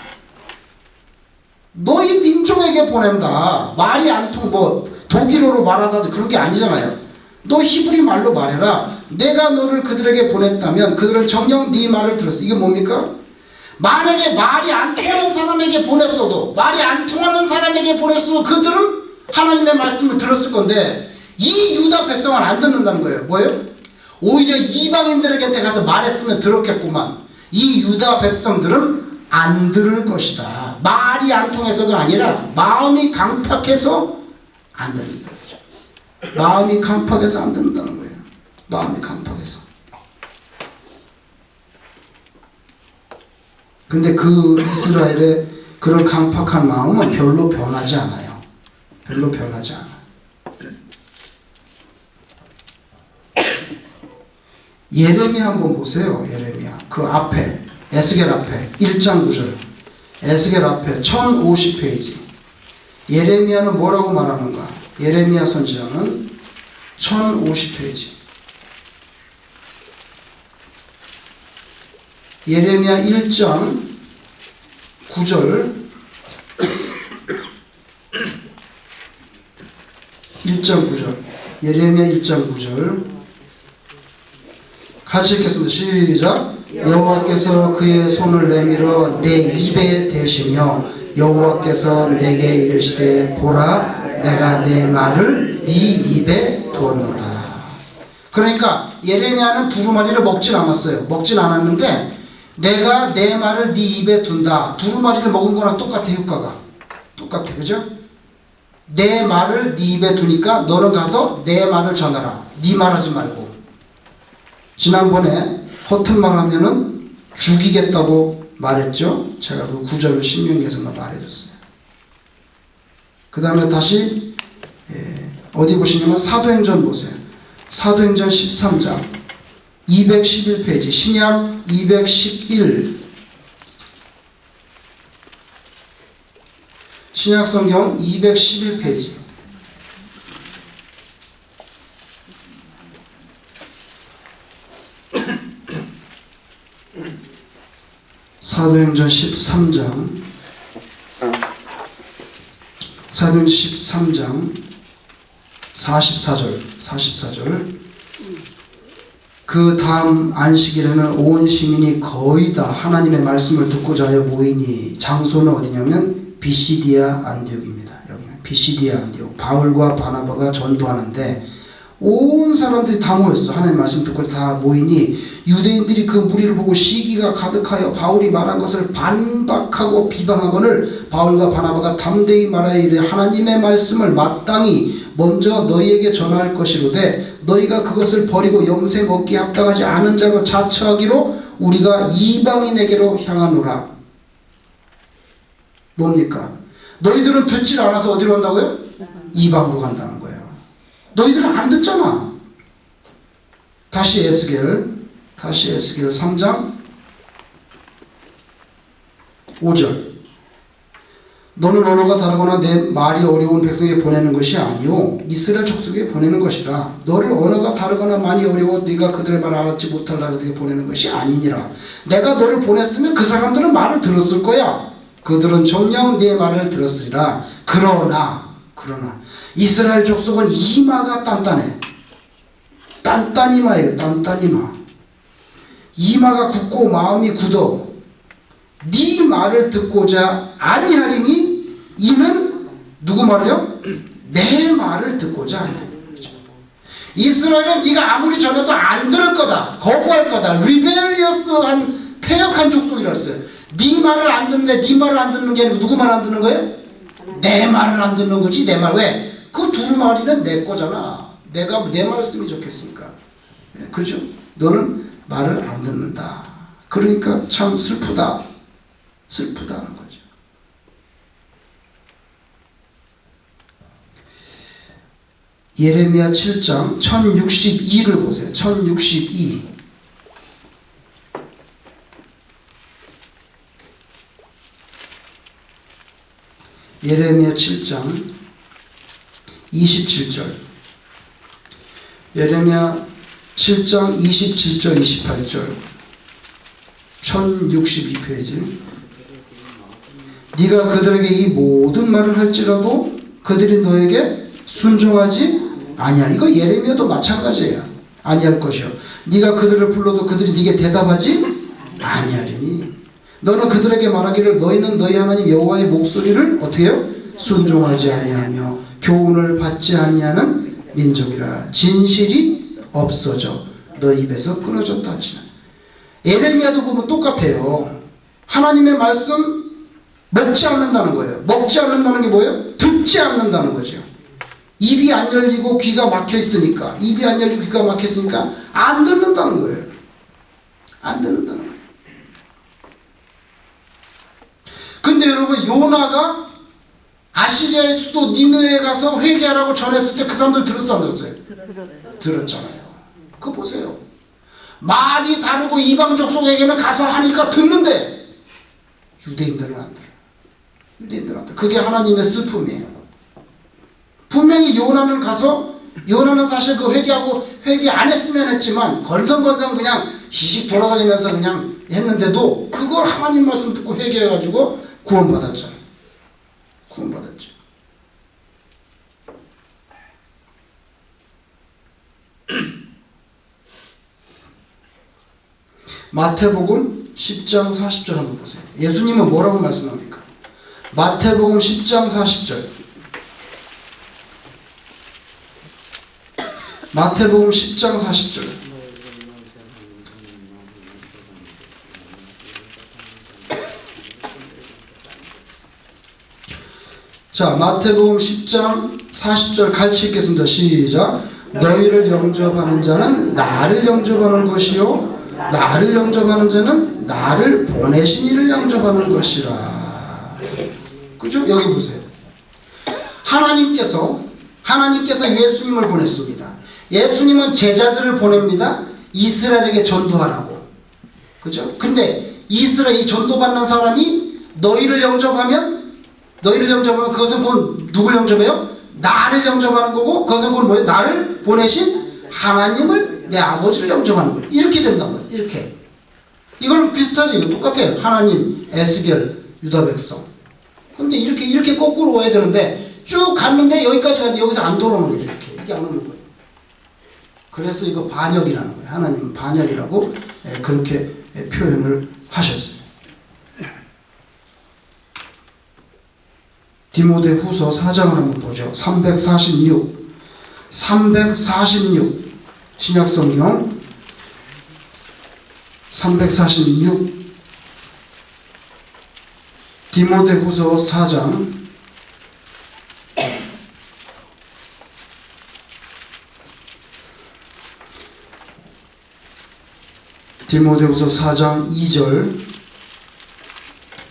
S1: 너희 민족에게 보낸다. 말이 안 통 뭐 독일어로 말하다든지 그런 게 아니잖아요. 너 히브리 말로 말해라. 내가 너를 그들에게 보냈다면 그들은 정녕 네 말을 들었어. 이게 뭡니까? 만약에 말이 안 통하는 사람에게 보냈어도 그들은 하나님의 말씀을 들었을 건데 이 유다 백성은 안 듣는다는 거예요. 뭐예요? 오히려 이방인들에게 가서 말했으면 들었겠구만. 이 유다 백성들은 안 들을 것이다. 말이 안 통해서가 아니라 마음이 강팍해서 안 듣는다. 마음이 강팍해서 안 듣는다는 거예요. 마음이 강팍해서. 근데 그 이스라엘의 그런 강팍한 마음은 별로 변하지 않아요. 예레미야 한번 보세요. 예레미야. 그 앞에 에스겔 앞에 1장 9절 에스겔 앞에 1050페이지 예레미야는 뭐라고 말하는가? 예레미야 선지자는 1050페이지. 예레미야 1장 9절 1장 9절 예레미야 1장 9절 같이 읽겠습니다. 시작. 여호와께서 그의 손을 내밀어 내 입에 대시며 여호와께서 내게 이르시되 보라 내가 내 말을 네 입에 두었노라. 그러니까 예레미야는 두루마리를 먹진 않았어요. 먹진 않았는데 내가 내 말을 네 입에 둔다. 두루마리를 먹은 거랑 똑같아. 효과가 똑같아. 그죠? 내 말을 네 입에 두니까 너는 가서 내 말을 전하라. 네 말하지 말고. 지난번에 허튼 말하면은 죽이겠다고 말했죠. 제가 그 구절을 신명기에서만 말해줬어요. 그 다음에 다시 어디 보시냐면 사도행전 보세요. 사도행전 13장 211페이지 신약 211 신약성경 211페이지 사도행전 13장 사도행전 13장 44절 그 다음 안식일에는 온 시민이 거의 다 하나님의 말씀을 듣고자 하여 모이니 장소는 어디냐면 비시디아 안디옥입니다. 여기는 비시디아 안디옥. 바울과 바나바가 전도하는데 온 사람들이 다 모였어. 하나님 말씀 듣고 다 모이니 유대인들이 그 무리를 보고 시기가 가득하여 바울이 말한 것을 반박하고 비방하거늘 바울과 바나바가 담대히 말하여 이르되 하나님의 말씀을 마땅히 먼저 너희에게 전할 것이로되 너희가 그것을 버리고 영생 얻기에 합당하지 않은 자로 자처하기로 우리가 이방인에게로 향하노라. 뭡니까? 너희들은 듣질 않아서 어디로 간다고요? 이방으로 간다는 거예요. 너희들은 안 듣잖아. 다시 에스겔 3장 5절 너는 언어가 다르거나 내 말이 어려운 백성에게 보내는 것이 아니요 이스라엘 족속에 보내는 것이라. 너를 언어가 다르거나 많이 어려워 네가 그들의 말을 알았지 못할 나라들에게 보내는 것이 아니니라. 내가 너를 보냈으면 그 사람들은 말을 들었을 거야. 그들은 정녕 네 말을 들었으리라. 그러나 이스라엘 족속은 이마가 단단해. 단단이마예요. 단단이마. 이마가 굳고 마음이 굳어 네 말을 듣고자 아니하리니 이는 누구 말이요? 내 말을 듣고자 아니하리. 이스라엘은 네가 아무리 전해도 안 들을 거다. 거부할 거다. 리벨리어스한 패역한 족속이라 했어요. 네 말을 안 듣는데 네 말을 안 듣는 게 아니고 누구 말 안 듣는 거예요? 내 말을 안 듣는 거지. 내 말. 왜? 그 두 마리는 내 거잖아. 내가 내 말씀이 좋겠으니까. 그죠? 너는 말을 안 듣는다. 그러니까 참 슬프다는 거죠. 예레미야 7장 1062를 보세요. 1062 예레미야 7장 27절 예레미야 7장 27절 28절 1062페이지 네가 그들에게 이 모든 말을 할지라도 그들이 너에게 순종하지 아니하리. 이거 예레미야도 마찬가지예요. 아니할 것이요 네가 그들을 불러도 그들이 네게 대답하지 아니하리니 너는 그들에게 말하기를 너희는 너희 하나님 여호와의 목소리를 어떻게 해요? 순종하지 아니하며 교훈을 받지 아니하는 민족이라. 진실이 없어져 너 입에서 끊어졌다 하시는. 예레미야도 보면 똑같아요. 하나님의 말씀 먹지 않는다는 거예요. 먹지 않는다는 게 뭐예요? 듣지 않는다는 거죠. 입이 안 열리고 귀가 막혀 있으니까 입이 안 열리고 귀가 막혀 있으니까 안 듣는다는 거예요. 안 듣는다는 거예요. 근데 여러분 요나가 아시리아의 수도 니느웨에 가서 회개하라고 전했을 때 그 사람들 들었어 안 들었어요? 들었잖아요. 그거 보세요. 말이 다르고 이방 족속에게는 가서 하니까 듣는데 유대인들은 안 들어요. 유대인들은 안 들어요. 그게 하나님의 슬픔이에요. 분명히 요나는 가서 요나는 사실 그 회개하고 회개 안 했으면 했지만 건성건성 그냥 시식 돌아다니면서 그냥 했는데도 그걸 하나님 말씀 듣고 회개해가지고 구원받았잖아요. 구원받았죠. 마태복음 10장 40절 한번 보세요. 예수님은 뭐라고 말씀합니까? 마태복음 10장 40절. 마태복음 10장 40절. 자, 마태복음 10장 40절 같이 읽겠습니다. 시작. 너희를 영접하는 자는 나를 영접하는 것이요 나를 영접하는 자는 나를 보내신 이를 영접하는 것이라. 그죠? 여기 보세요. 하나님께서 예수님을 보냈습니다. 예수님은 제자들을 보냅니다. 이스라엘에게 전도하라고. 그죠? 근데 이스라엘이 전도받는 사람이 너희를 영접하면 그것은 곧 누굴 영접해요? 나를 영접하는 거고, 그것은 곧 뭐예요? 나를 보내신 하나님을, 내 아버지를 영접하는 거예요. 이렇게 된단 말이에요. 이렇게. 이거랑 비슷하죠? 이거 똑같아요. 하나님, 에스겔, 유다 백성. 근데 이렇게 거꾸로 와야 되는데, 쭉 갔는데 여기까지 갔는데 여기서 안 돌아오는 거예요. 이게 안 오는 거예요. 그래서 이거 반역이라는 거예요. 하나님은 반역이라고 그렇게 표현을 하셨어요. 디모데후서 4장을 한번 보죠. 346 신약성경 346 디모데후서 4장 2절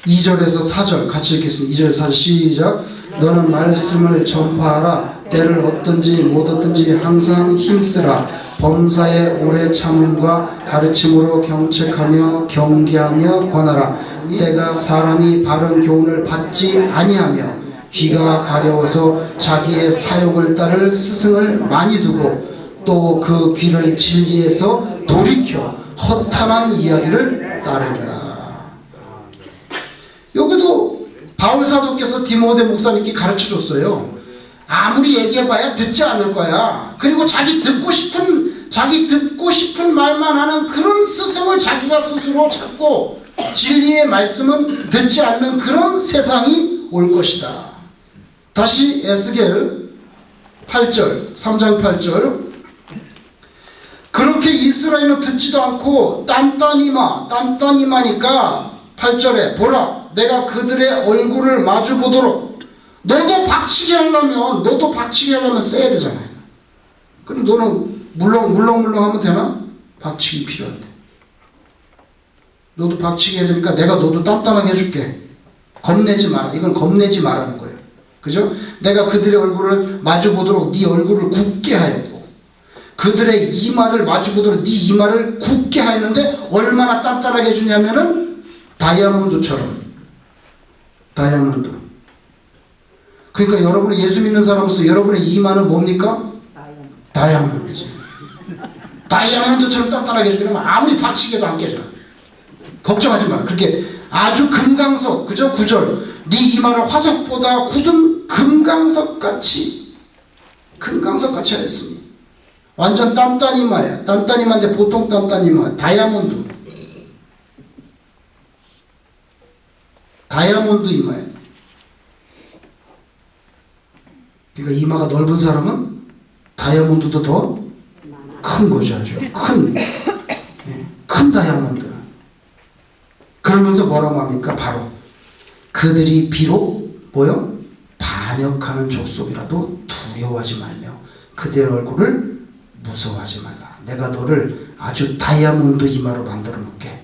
S1: 2절에서 4절 같이 읽겠습니다. 2절에서 4절 시작. 너는 말씀을 전파하라. 때를 얻든지 못 얻든지 항상 힘쓰라. 범사에 오래 참음과 가르침으로 경책하며 경계하며 권하라. 때가 사람이 바른 교훈을 받지 아니하며 귀가 가려워서 자기의 사욕을 따를 스승을 많이 두고 또 그 귀를 진리에서 돌이켜 허탄한 이야기를 따르리라. 여기도 바울사도께서 디모데 목사님께 가르쳐줬어요. 아무리 얘기해봐야 듣지 않을 거야. 그리고 자기 듣고 싶은 말만 하는 그런 스승을 자기가 스스로 찾고 진리의 말씀은 듣지 않는 그런 세상이 올 것이다. 다시 에스겔 8절 3장 8절 그렇게 이스라엘은 듣지도 않고 딴딴이마니까 8절에 보라 내가 그들의 얼굴을 마주 보도록 너도 박치게 하려면 써야 되잖아요. 그럼 너는 물렁물렁 하면 되나? 박치기 필요한데. 너도 박치기 해야 되니까 내가 너도 단단하게 해줄게. 겁내지 마라. 이건 겁내지 말라는 거예요. 그죠? 내가 그들의 얼굴을 마주 보도록 네 얼굴을 굳게 하였고 그들의 이마를 마주 보도록 네 이마를 굳게 하였는데 얼마나 단단하게 해주냐면은 다이아몬드. 그러니까 여러분이 예수 믿는 사람으로서 여러분의 이마는 뭡니까? 다이아몬드지. 다이아몬드처럼 단단하게 해주려면 아무리 박치게도 안 깨져. 걱정하지 마. 그렇게 아주 금강석, 그죠? 9절. 네 이마를 화석보다 굳은 금강석같이 하였습니다. 완전 단단이마야. 단단이마인데 보통 단단이마. 다이아몬드 이마야. 그러니까 이마가 넓은 사람은 다이아몬드도 더 큰 거죠. 아주 큰 다이아몬드. 그러면서 뭐라고 합니까? 바로 그들이 비록 반역하는 족속이라도 두려워하지 말며 그들의 얼굴을 무서워하지 말라. 내가 너를 아주 다이아몬드 이마로 만들어 놓게.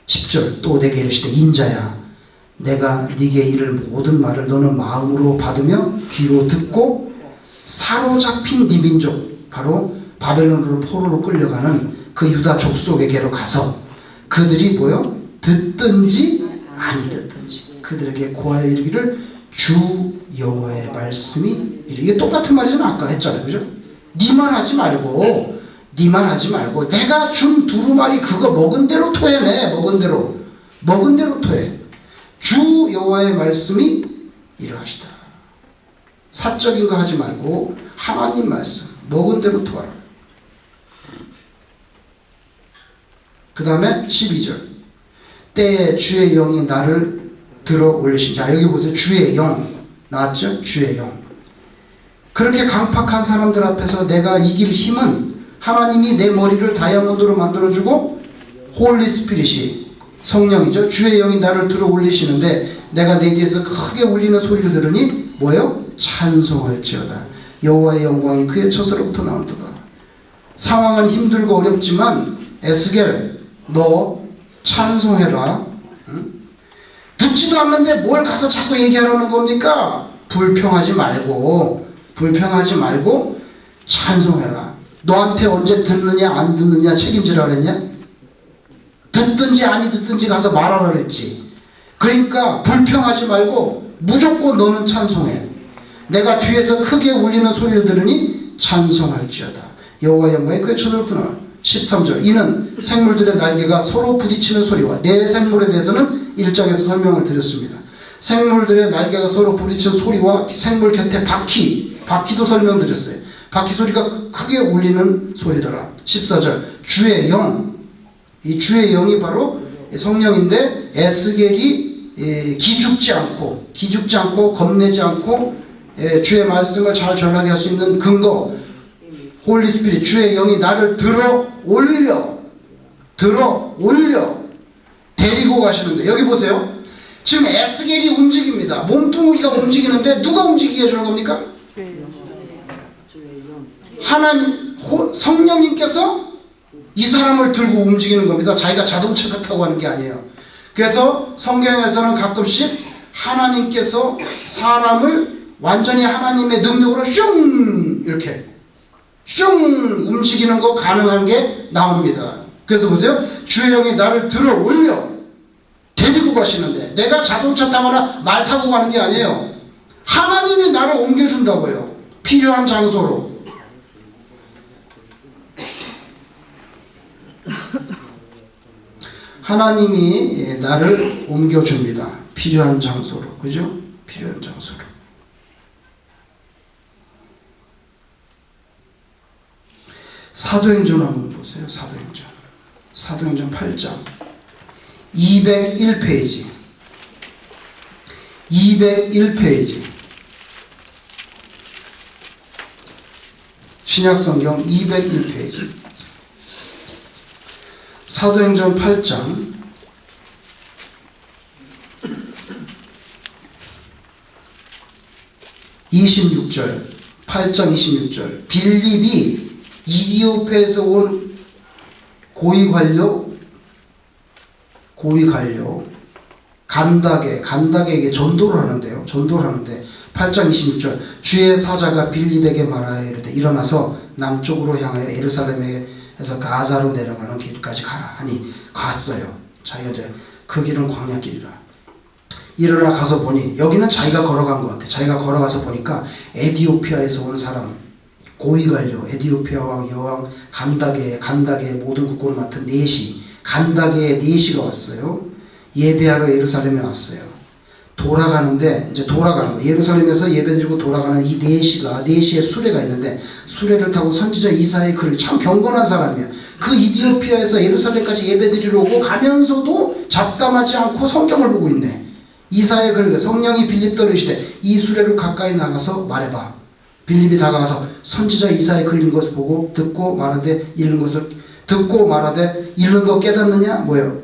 S1: 10절 또 내게 이르시되 인자야 내가 네게 이를 모든 말을 너는 마음으로 받으며 귀로 듣고 사로잡힌 네 민족 바로 바벨론으로 포로로 끌려가는 그 유다 족속에게로 가서 그들이 듣든지 아니 듣든지 그들에게 고하여 이르기를 주 여호와의 말씀이 이게 똑같은 말이잖아. 아까 했잖아요. 그죠? 니만 하지 말고 내가 준 두루마리 그거 먹은 대로 토해내. 먹은 대로 토해. 주 여호와의 말씀이 이러하시다. 사적인 거 하지 말고 하나님 말씀 먹은 대로 토하라. 그 다음에 12절 때에 주의 영이 나를 들어 올리신. 자, 여기 보세요. 주의 영 나왔죠? 주의 영. 그렇게 강팍한 사람들 앞에서 내가 이길 힘은 하나님이 내 머리를 다이아몬드로 만들어주고 홀리 스피릿이 성령이죠. 주의 영이 나를 들어 올리시는데 내가 내 뒤에서 크게 울리는 소리를 들으니 뭐예요? 찬송할지어다. 여호와의 영광이 그의 처소로부터 나온도다. 상황은 힘들고 어렵지만 에스겔 너 찬송해라. 응? 듣지도 않는데 뭘 가서 자꾸 얘기하라는 겁니까? 불평하지 말고 찬송해라. 너한테 언제 듣느냐 안 듣느냐 책임지라 그랬냐? 듣든지 아니 듣든지 가서 말하라 그랬지. 그러니까 불평하지 말고 무조건 너는 찬송해. 내가 뒤에서 크게 울리는 소리를 들으니 찬송할지어다. 여호와의 영광이 그의 처소로부터 나와. 13절 이는 생물들의 날개가 서로 부딪히는 소리와 내 생물에 대해서는 1장에서 설명을 드렸습니다. 생물들의 날개가 서로 부딪히는 소리와 생물 곁에 바퀴도 설명드렸어요. 바퀴 소리가 크게 울리는 소리더라. 14절 주의 영, 이 주의 영이 바로 성령인데 에스겔이 기죽지 않고 겁내지 않고 주의 말씀을 잘 전하게 할 수 있는 근거 홀리 스피릿 주의 영이 나를 들어 올려 데리고 가시는데 여기 보세요. 지금 에스겔이 움직입니다. 몸뚱이가 움직이는데 누가 움직이게 해주는 겁니까? 하나님 성령님께서 이 사람을 들고 움직이는 겁니다. 자기가 자동차가 타고 하는 게 아니에요. 그래서 성경에서는 가끔씩 하나님께서 사람을 완전히 하나님의 능력으로 이렇게 움직이는 거 가능한 게 나옵니다. 그래서 보세요. 주의 영이 나를 들어 올려 데리고 가시는데 내가 자동차 타거나 말 타고 가는 게 아니에요. 하나님이 나를 옮겨준다고요. 필요한 장소로. 하나님이 나를 옮겨줍니다. 필요한 장소로. 그죠? 필요한 장소로. 사도행전 한번 보세요. 사도행전 8장 201페이지 201페이지 신약성경 201페이지 사도행전 8장 26절 8장 26절 빌립이 이디오페에서 온 고위관료 간다게에게 전도를 하는데 8장 26절 주의 사자가 빌립에게 말하여 이르되 일어나서 남쪽으로 향하여 예루살렘에서 가사로 내려가는 길까지 가라 하니 갔어요. 자기가 이제 그 길은 광야길이라. 일어나 가서 보니 여기는 자기가 걸어간 것 같아. 자기가 걸어가서 보니까 에디오피아에서 온 사람 고위관료 에디오피아 왕 여왕 간다게의 모든 국고를 맡은 네시 간다게의 네시가 왔어요. 예배하러 예루살렘에 왔어요. 돌아가는데 이제 돌아가는 거 예루살렘에서 예배드리고 돌아가는 이 네시의 수레가 있는데 수레를 타고 선지자 이사야의 글을 참 경건한 사람이에요. 그 이디오피아에서 예루살렘까지 예배드리러 오고 가면서도 잡담하지 않고 성경을 보고 있네. 이사야의 글을 성령이 빌립더러 이르시되 이 수레를 가까이 나가서 말해봐. 빌립이 다가가서 선지자 이사야의 글 읽는 것을 보고 듣고 말하되 읽는 거 깨닫느냐? 뭐예요?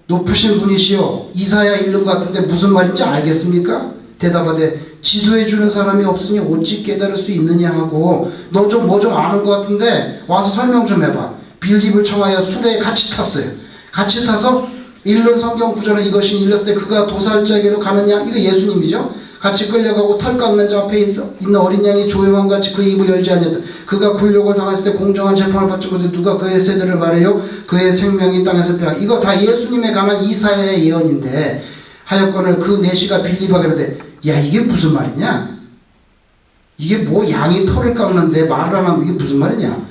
S1: 높으신 분이시여 이사야 읽는 것 같은데 무슨 말인지 알겠습니까? 대답하되 지도해 주는 사람이 없으니 어찌 깨달을 수 있느냐 하고 너 좀 뭐 좀 아는 것 같은데 와서 설명 좀 해봐. 빌립을 청하여 수레에 같이 탔어요. 같이 타서 읽는 성경 구절은 이것이 읽었을 때 그가 도살자에게로 가느냐? 이거 예수님이죠. 같이 끌려가고 털 깎는 자 앞에 있는 어린 양이 조용한 같이 그의 입을 열지 아니었다. 그가 굴욕을 당했을 때 공정한 재판을 받지 못해 누가 그의 세대를 말하여 그의 생명이 땅에서 빼앗. 이거 다 예수님에 관한 이사야의 예언인데 하여건을 그 네시가 빌립에게 그러되 야 이게 무슨 말이냐? 이게 뭐 양이 털을 깎는데 말을 안 하는 게 무슨 말이냐.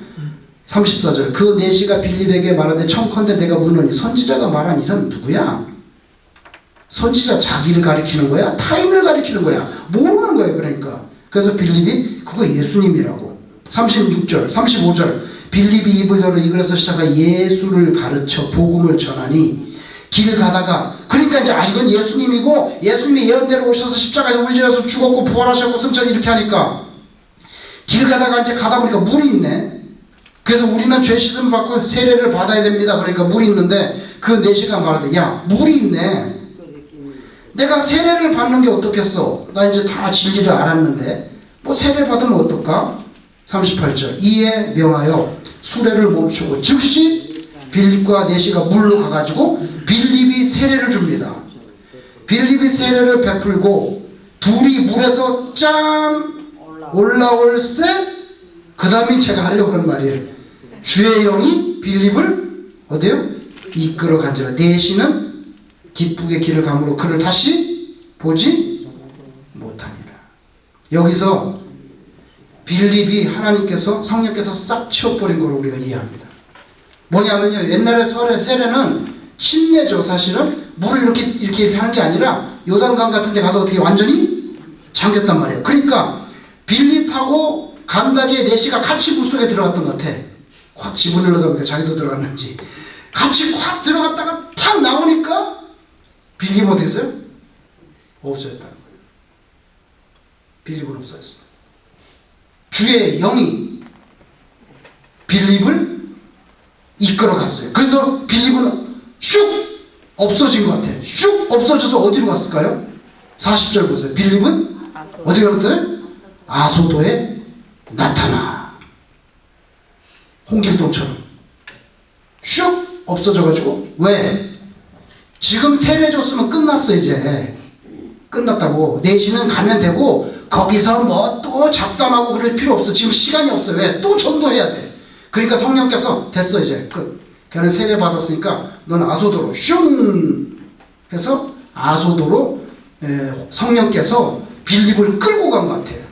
S1: 34절 그 내시가 빌립에게 말하되 청컨대 내가 묻노니 선지자가 말한 이 사람 누구야? 선지자 자기를 가리키는 거야? 타인을 가리키는 거야? 모르는 거예요. 그러니까 그래서 빌립이 그거 예수님이라고. 36절 35절 빌립이 입을 열어 이글에서 시작하 예수를 가르쳐 복음을 전하니 길 가다가 그러니까 이제 이건 예수님이고 예수님이 예언대로 오셔서 십자가에 울리셔서 죽었고 부활하셨고 승천이 이렇게 하니까 길 가다가 이제 가다 보니까 물이 있네. 그래서 우리는 죄 씻음 받고 세례를 받아야 됩니다. 그러니까 물이 있는데 그 내시가 말하되 야 물이 있네. 내가 세례를 받는 게 어떻겠어? 나 이제 다 진리를 알았는데 뭐 세례 받으면 어떨까? 38절 이에 명하여 수레를 멈추고 즉시 빌립과 내시가 물로 가가지고 빌립이 세례를 줍니다. 빌립이 세례를 베풀고 둘이 물에서 짠 올라올 때 그 다음에 제가 하려고 하는 말이에요. 주의 영이 빌립을 어디요? 이끌어 간지라. 내시는 기쁘게 길을 가므로 그를 다시 보지 못하니라. 여기서 빌립이 하나님께서 성령께서 싹 치워버린 걸 우리가 이해합니다. 뭐냐면요. 옛날에 세례는 침례죠. 사실은 물을 이렇게 하는 게 아니라 요단강 같은 데 가서 어떻게 완전히 잠겼단 말이에요. 그러니까 빌립하고 간다기에 내시가 같이 물속에 들어갔던 것 같아. 확 집어넣으려다 보니까 자기도 들어갔는지 같이 확 들어갔다가 탁 나오니까 빌립은 어떻게 했어요? 없어졌다는 거예요. 빌립은 없어졌어요. 주의 영이 빌립을 이끌어갔어요. 그래서 빌립은 슉 없어진 것 같아요. 슉 없어져서 어디로 갔을까요? 40절 보세요. 빌립은 어디로 갔어요? 아소도에 나타나. 홍길동처럼 슉 없어져가지고. 왜? 지금 세례 줬으면 끝났어. 이제 끝났다고. 내시는 가면 되고 거기서 뭐 또 잡담하고 그럴 필요 없어. 지금 시간이 없어. 왜? 또 전도해야 돼. 그러니까 성령께서 됐어 이제 끝. 걔는 세례 받았으니까 너는 아소도로 슝 해서 아소도로 성령께서 빌립을 끌고 간 것 같아요.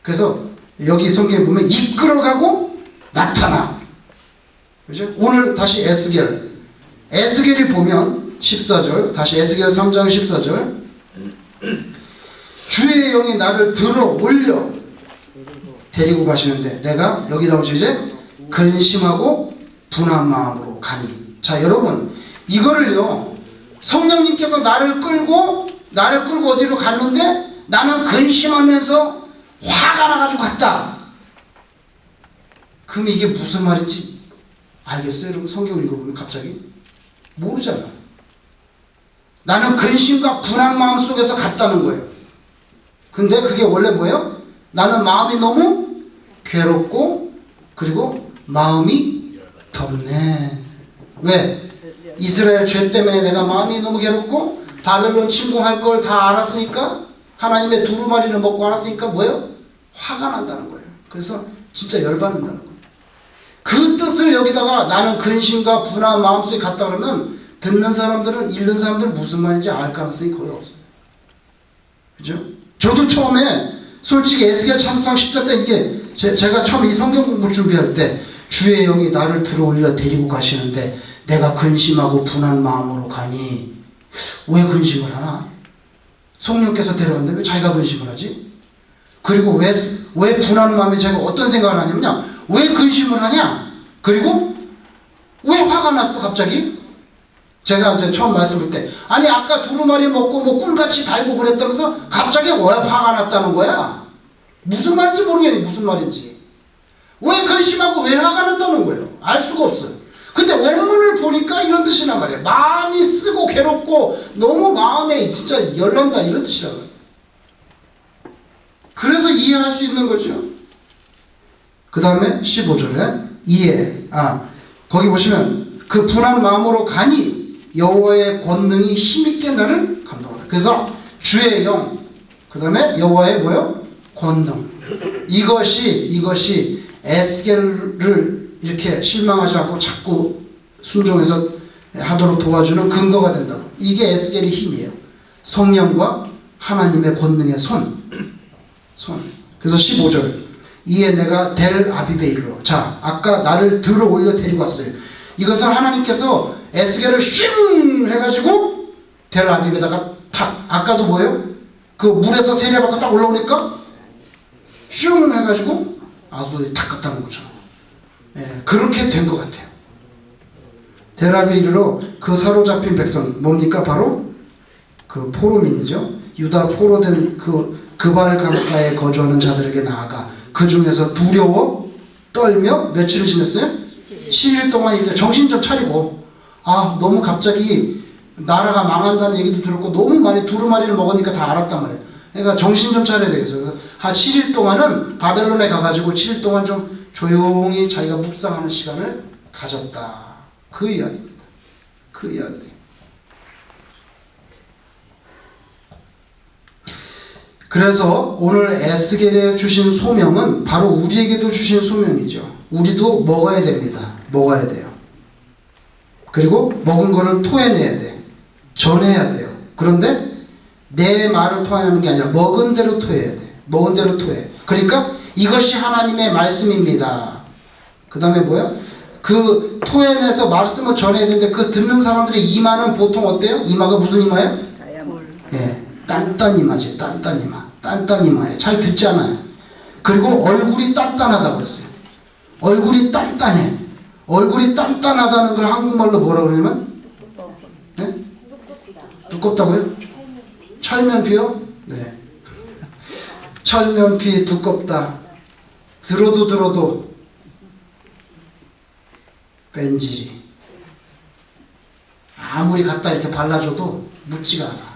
S1: 그래서 여기 성경에 보면 이끌어가고 나타나. 그죠? 오늘 다시 에스겔이 보면 14절 다시 에스겔 3장 14절 주의 영이 나를 들어 올려 데리고 가시는데 내가 여기다 보시죠. 이제 근심하고 분한 마음으로 가니. 자 여러분 이거를요 성령님께서 나를 끌고 어디로 갔는데 나는 근심하면서 화가 나가지고 갔다. 그럼 이게 무슨 말인지 알겠어요? 여러분 성경을 읽어보면 갑자기 모르잖아. 나는 근심과 불안 마음 속에서 갔다는 거예요. 근데 그게 원래 뭐예요? 나는 마음이 너무 괴롭고 그리고 마음이 덥네. 왜? 이스라엘 죄 때문에 내가 마음이 너무 괴롭고 바벨론 침공할 걸 다 알았으니까 하나님의 두루마리를 먹고 알았으니까 뭐예요? 화가 난다는 거예요. 그래서 진짜 열받는다는 거예요. 그 뜻을 여기다가 나는 근심과 분한 마음속에 갔다 그러면 듣는 사람들은 읽는 사람들은 무슨 말인지 알 가능성이 거의 없어요. 그죠? 저도 처음에 솔직히 에스겔 참상 10절 때 이게 제가 처음 이 성경 공부 준비할 때 주의 영이 나를 들어올려 데리고 가시는데 내가 근심하고 분한 마음으로 가니 왜 근심을 하나? 성령께서 데려갔는데 왜 자기가 근심을 하지? 그리고 왜 분한 마음에 자기가 어떤 생각을 하냐면요. 왜 근심을 하냐? 그리고 왜 화가 났어 갑자기? 제가 이제 처음 말씀할 때 아니 아까 두루마리 먹고 뭐 꿀같이 달고 그랬다면서 갑자기 왜 화가 났다는 거야? 무슨 말인지 모르겠니 무슨 말인지. 왜 근심하고 왜 화가 났다는 거예요? 알 수가 없어요. 근데 원문을 보니까 이런 뜻이란 말이에요. 마음이 쓰고 괴롭고 너무 마음에 진짜 열난다 이런 뜻이란 말이에요. 그래서 이해할 수 있는 거죠. 그 다음에 15절에 거기 보시면 그 분한 마음으로 가니 여호와의 권능이 힘있게 나를 감동하라. 그래서 주의 영, 그 다음에 여호와의 뭐요? 권능. 이것이 에스겔을 이렇게 실망하지 않고 자꾸 순종해서 하도록 도와주는 근거가 된다고. 이게 에스겔의 힘이에요. 성령과 하나님의 권능의 손. 그래서 15절. 이에 내가 델 아비베 이르러. 자, 아까 나를 들어 올려 데리고 왔어요. 이것은 하나님께서 에스겔을 슝 해가지고 델 아비베다가 탁. 아까도 뭐예요? 그 물에서 세례받고 딱 올라오니까 슝 해가지고 아수도에 탁 갔다 온 거죠. 예, 그렇게 된 것 같아요. 델 아비베 이르러 그 사로잡힌 백성 뭡니까? 바로 그 포로민이죠. 유다 포로된 그발 강가에 거주하는 자들에게 나아가 그 중에서 두려워 떨며 며칠을 지냈어요? 7일 동안 이제 정신 좀 차리고, 아 너무 갑자기 나라가 망한다는 얘기도 들었고 너무 많이 두루마리를 먹으니까 다 알았단 말이에요. 그러니까 정신 좀 차려야 되겠어요. 그래서 한 7일 동안은 바벨론에 가가지고 7일 동안 좀 조용히 자기가 묵상하는 시간을 가졌다. 그 이야기입니다. 그 이야기. 그래서 오늘 에스겔에 주신 소명은 바로 우리에게도 주신 소명이죠. 우리도 먹어야 됩니다. 먹어야 돼요. 그리고 먹은 거를 토해내야 돼. 전해야 돼요. 그런데 내 말을 토해내는 게 아니라 먹은 대로 토해야 돼. 먹은 대로 토해. 그러니까 이것이 하나님의 말씀입니다. 그 다음에 뭐야? 그 토해내서 말씀을 전해야 되는데 그 듣는 사람들의 이마는 보통 어때요? 이마가 무슨 이마예요? 예, 딴딴 이마지. 딴딴 이마. 딴딴 이마에 잘 듣지 않아요. 그리고 얼굴이 단단하다고 그랬어요. 얼굴이 단단해. 얼굴이 단단하다는 걸 한국말로 뭐라 그러냐면 네? 두껍다고요? 철면피요? 네. 철면피 두껍다. 들어도 뺀질이. 아무리 갖다 이렇게 발라줘도 묻지가 않아.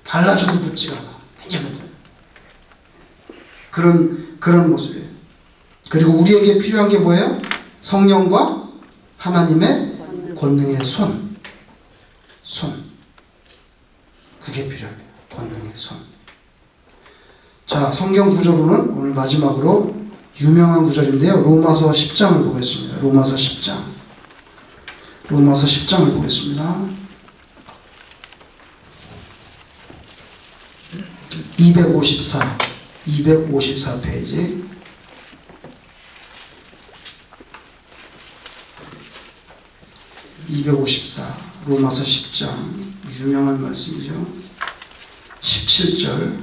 S1: 발라줘도 묻지가 않아. 뺀질뺀질. 그런 모습이에요. 그리고 우리에게 필요한 게 뭐예요? 성령과 하나님의 권능의 손. 그게 필요해요. 권능의 손. 자, 성경 구절로는 오늘 마지막으로 유명한 구절인데요. 로마서 10장을 보겠습니다. 로마서 10장. 로마서 10장을 보겠습니다. 254 페이지. 로마서 10장 유명한 말씀이죠. 17절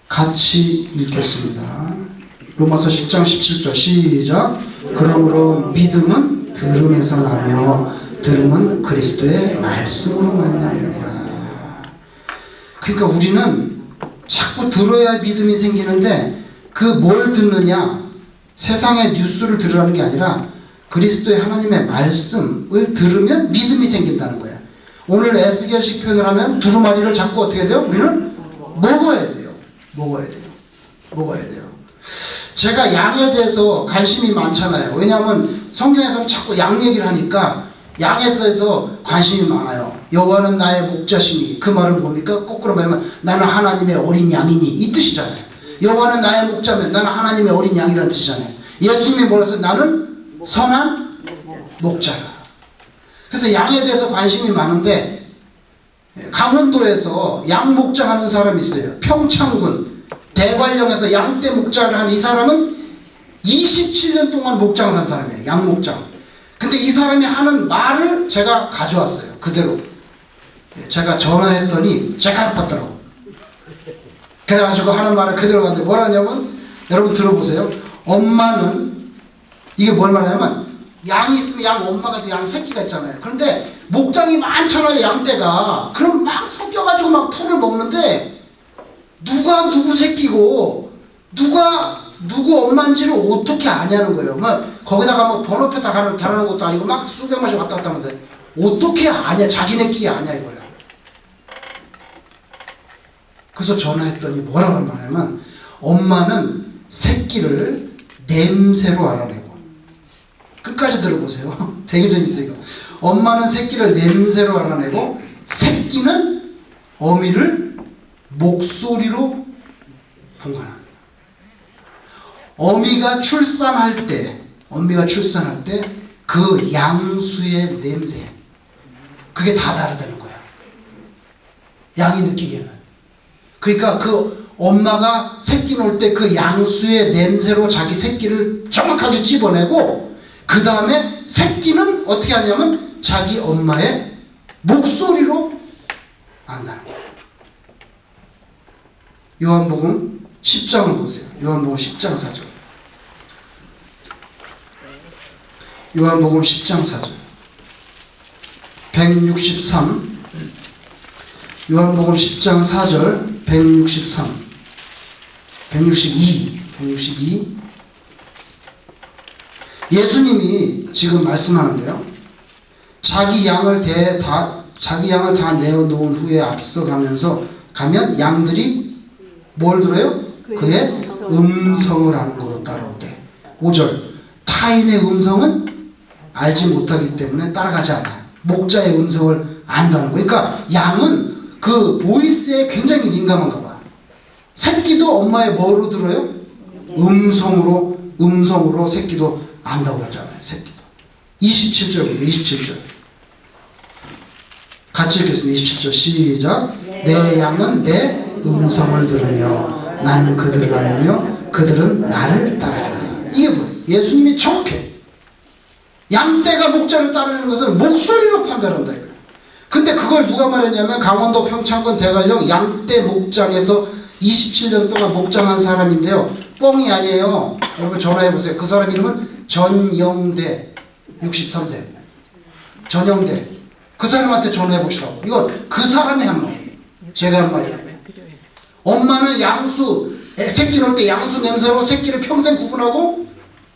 S1: 같이 읽겠습니다. 로마서 10장 17절 시작. 그러므로 믿음은 들음에서 나며 들음은 그리스도의 말씀으로 말미암으리라. 그러니까 우리는 자꾸 들어야 믿음이 생기는데 그 뭘 듣느냐, 세상의 뉴스를 들으라는 게 아니라 그리스도의 하나님의 말씀을 들으면 믿음이 생긴다는 거예요. 오늘 에스겔식 표현을 하면 두루마리를 잡고 어떻게 돼요? 우리는 먹어야 돼요. 제가 양에 대해서 관심이 많잖아요. 왜냐하면 성경에서는 자꾸 양 얘기를 하니까 양에 대해서 관심이 많아요. 여호와는 나의 목자시니, 그 말은 뭡니까? 거꾸로 말하면 나는 하나님의 어린 양이니, 이 뜻이잖아요. 여호와는 나의 목자면 나는 하나님의 어린 양이라는 뜻이잖아요. 예수님이 뭐라서 나는 선한 목자라. 그래서 양에 대해서 관심이 많은데 강원도에서 양 목장하는 사람이 있어요. 평창군 대관령에서 양떼 목장을 한 이 사람은 27년 동안 목장을 한 사람이에요. 양 목장. 근데 이 사람이 하는 말을 제가 가져왔어요. 그대로. 제가 전화했더니 제카르파더라고. 그래가지고 하는 말을 그대로 갔는데 뭐라냐면, 여러분 들어보세요. 엄마는, 이게 뭘 말하냐면, 양이 있으면 양 엄마가 양 새끼가 있잖아요. 그런데 목장이 많잖아요, 양떼가. 그럼 막 섞여가지고 막 풀을 먹는데 누가 누구 새끼고 누구 엄마인지를 어떻게 아냐는 거예요. 막 거기다가 뭐 번호표 다 달아놓은 것도 아니고 막 수백 마씩 왔다 갔다 하는데 어떻게 아냐, 자기네끼리 아냐 이거야. 그래서 전화했더니 뭐라고 말하냐면, 엄마는 새끼를 냄새로 알아내고, 끝까지 들어보세요. 되게 재밌어요 이거. 엄마는 새끼를 냄새로 알아내고 새끼는 어미를 목소리로 분간합니다. 어미가 출산할 때 그 양수의 냄새, 그게 다 다르다는 거야. 양이 느끼기에는. 그러니까 그 엄마가 새끼 놓을 때 그 양수의 냄새로 자기 새끼를 정확하게 집어내고 그 다음에 새끼는 어떻게 하냐면 자기 엄마의 목소리로 안다는 거예요. 요한복음 10장을 보세요. 요한복음 10장 4절. 요한복음 10장 4절. 163. 요한복음 10장 4절 163. 162. 예수님이 지금 말씀하는데요. 자기 양을 다 내어놓은 후에 앞서가면서 가면 양들이 뭘 들어요? 그의 음성을 아는 것으로 따라오대. 5절. 타인의 음성은 알지 못하기 때문에 따라가지 않아요. 목자의 음성을 안다는 거예요. 그러니까 양은 그 보이스에 굉장히 민감한가 봐. 새끼도 엄마의 뭐로 들어요? 음성으로 새끼도 안다고 하잖아요. 새끼도. 27절부터 27절. 같이 읽겠습니다. 27절 시작. 내 양은 내 음성을 들으며 나는 그들을 알며 그들은 나를 따르리라. 이게 뭐예요? 예수님이 정확해. 양떼가 목자를 따르는 것은 목소리로 판별한다 이거예요. 근데 그걸 누가 말했냐면 강원도 평창군 대관령 양떼 목장에서 27년 동안 목장한 사람인데요. 뻥이 아니에요. 여러분 전화해보세요. 그 사람 이름은 전영대 63세. 전영대. 그 사람한테 전화해보시라고. 이건 그 사람이 한 말. 제가 한 말이에요. 엄마는 양수, 새끼 놓을 때 양수 냄새로 새끼를 평생 구분하고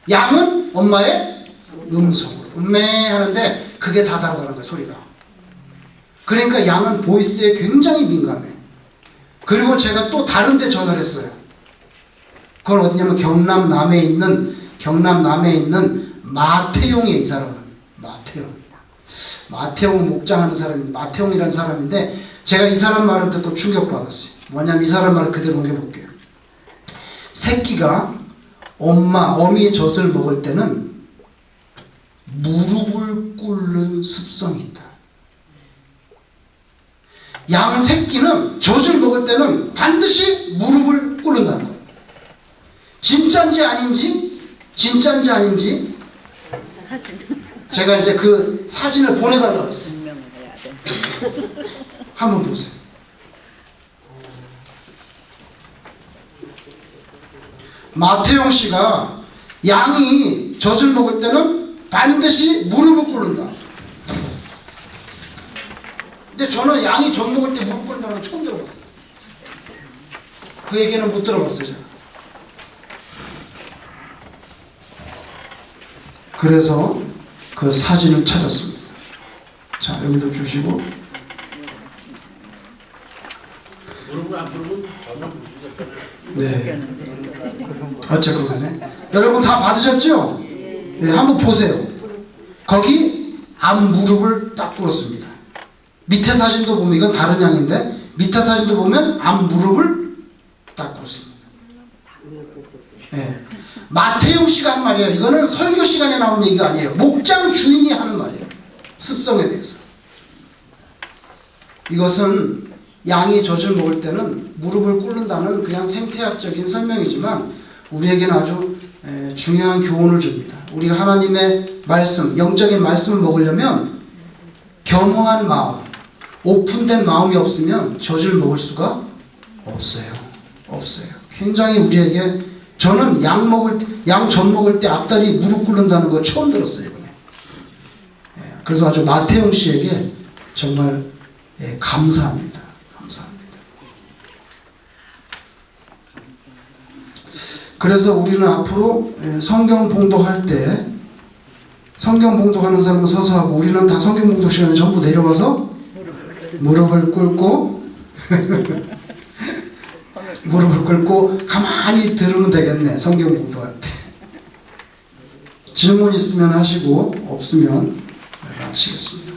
S1: 양은 엄마의 음성으로 음메 하는데 그게 다 다르다는 거예요. 소리가. 그러니까 양은 보이스에 굉장히 민감해. 그리고 제가 또 다른 데 전화를 했어요. 그건 어디냐면 경남 남해에 있는 마태용이에요. 이 사람은. 마태용 목장하는 사람인데 마태용이라는 사람인데 제가 이 사람 말을 듣고 충격받았어요. 뭐냐면 이 사람 말을 그대로 옮겨볼게요. 새끼가 어미의 젖을 먹을 때는 무릎을 꿇는 습성이 있다. 양 새끼는 젖을 먹을 때는 반드시 무릎을 꿇는다는 거예요. 진짜인지 아닌지 제가 이제 그 사진을 보내달라고 했어요. 한번 보세요. 마태용 씨가 양이 젖을 먹을 때는 반드시 무릎을 꿇는다. 근데 저는 양이 젖 먹을 때 무릎 꿇는다는 건 처음 들어봤어요. 그 얘기는 못 들어봤어요. 제가. 그래서 그 사진을 찾았습니다. 자, 여기도 주시고.
S2: 무릎을 안 꿇으면 전혀 볼 수가 없잖아요.
S1: 네. 어쨌건 간에. 여러분 다 받으셨죠? 네, 한번 보세요. 거기 앞 무릎을 딱 꿇었습니다. 밑에 사진도 보면 이건 다른 양인데 밑에 사진도 보면 앞 무릎을 딱 꿇었습니다. 네. 마태용 씨가 한 말이에요. 이거는 설교 시간에 나오는 얘기가 아니에요. 목장 주인이 하는 말이에요. 습성에 대해서. 이것은 양이 젖을 먹을 때는 무릎을 꿇는다는 그냥 생태학적인 설명이지만 우리에게는 아주 중요한 교훈을 줍니다. 우리가 하나님의 말씀, 영적인 말씀을 먹으려면 겸허한 마음, 오픈된 마음이 없으면 젖을 먹을 수가 없어요. 굉장히 우리에게 저는 양 젖 먹을 때 앞다리 무릎 꿇는다는 거 처음 들었어요. 이번에. 그래서 아주 마태용 씨에게 정말 감사합니다. 그래서 우리는 앞으로 성경 봉독할 때 성경 봉독하는 사람은 서서 하고 우리는 다 성경 봉독 시간에 전부 내려가서 무릎을 꿇고 무릎을 꿇고 가만히 들으면 되겠네. 성경 봉독할 때. 질문 있으면 하시고 없으면 마치겠습니다.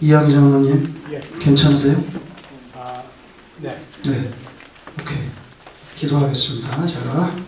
S1: 이야기 장로님,
S3: 예.
S1: 괜찮으세요?
S3: 네.
S1: 네. 오케이. 기도하겠습니다. 제가.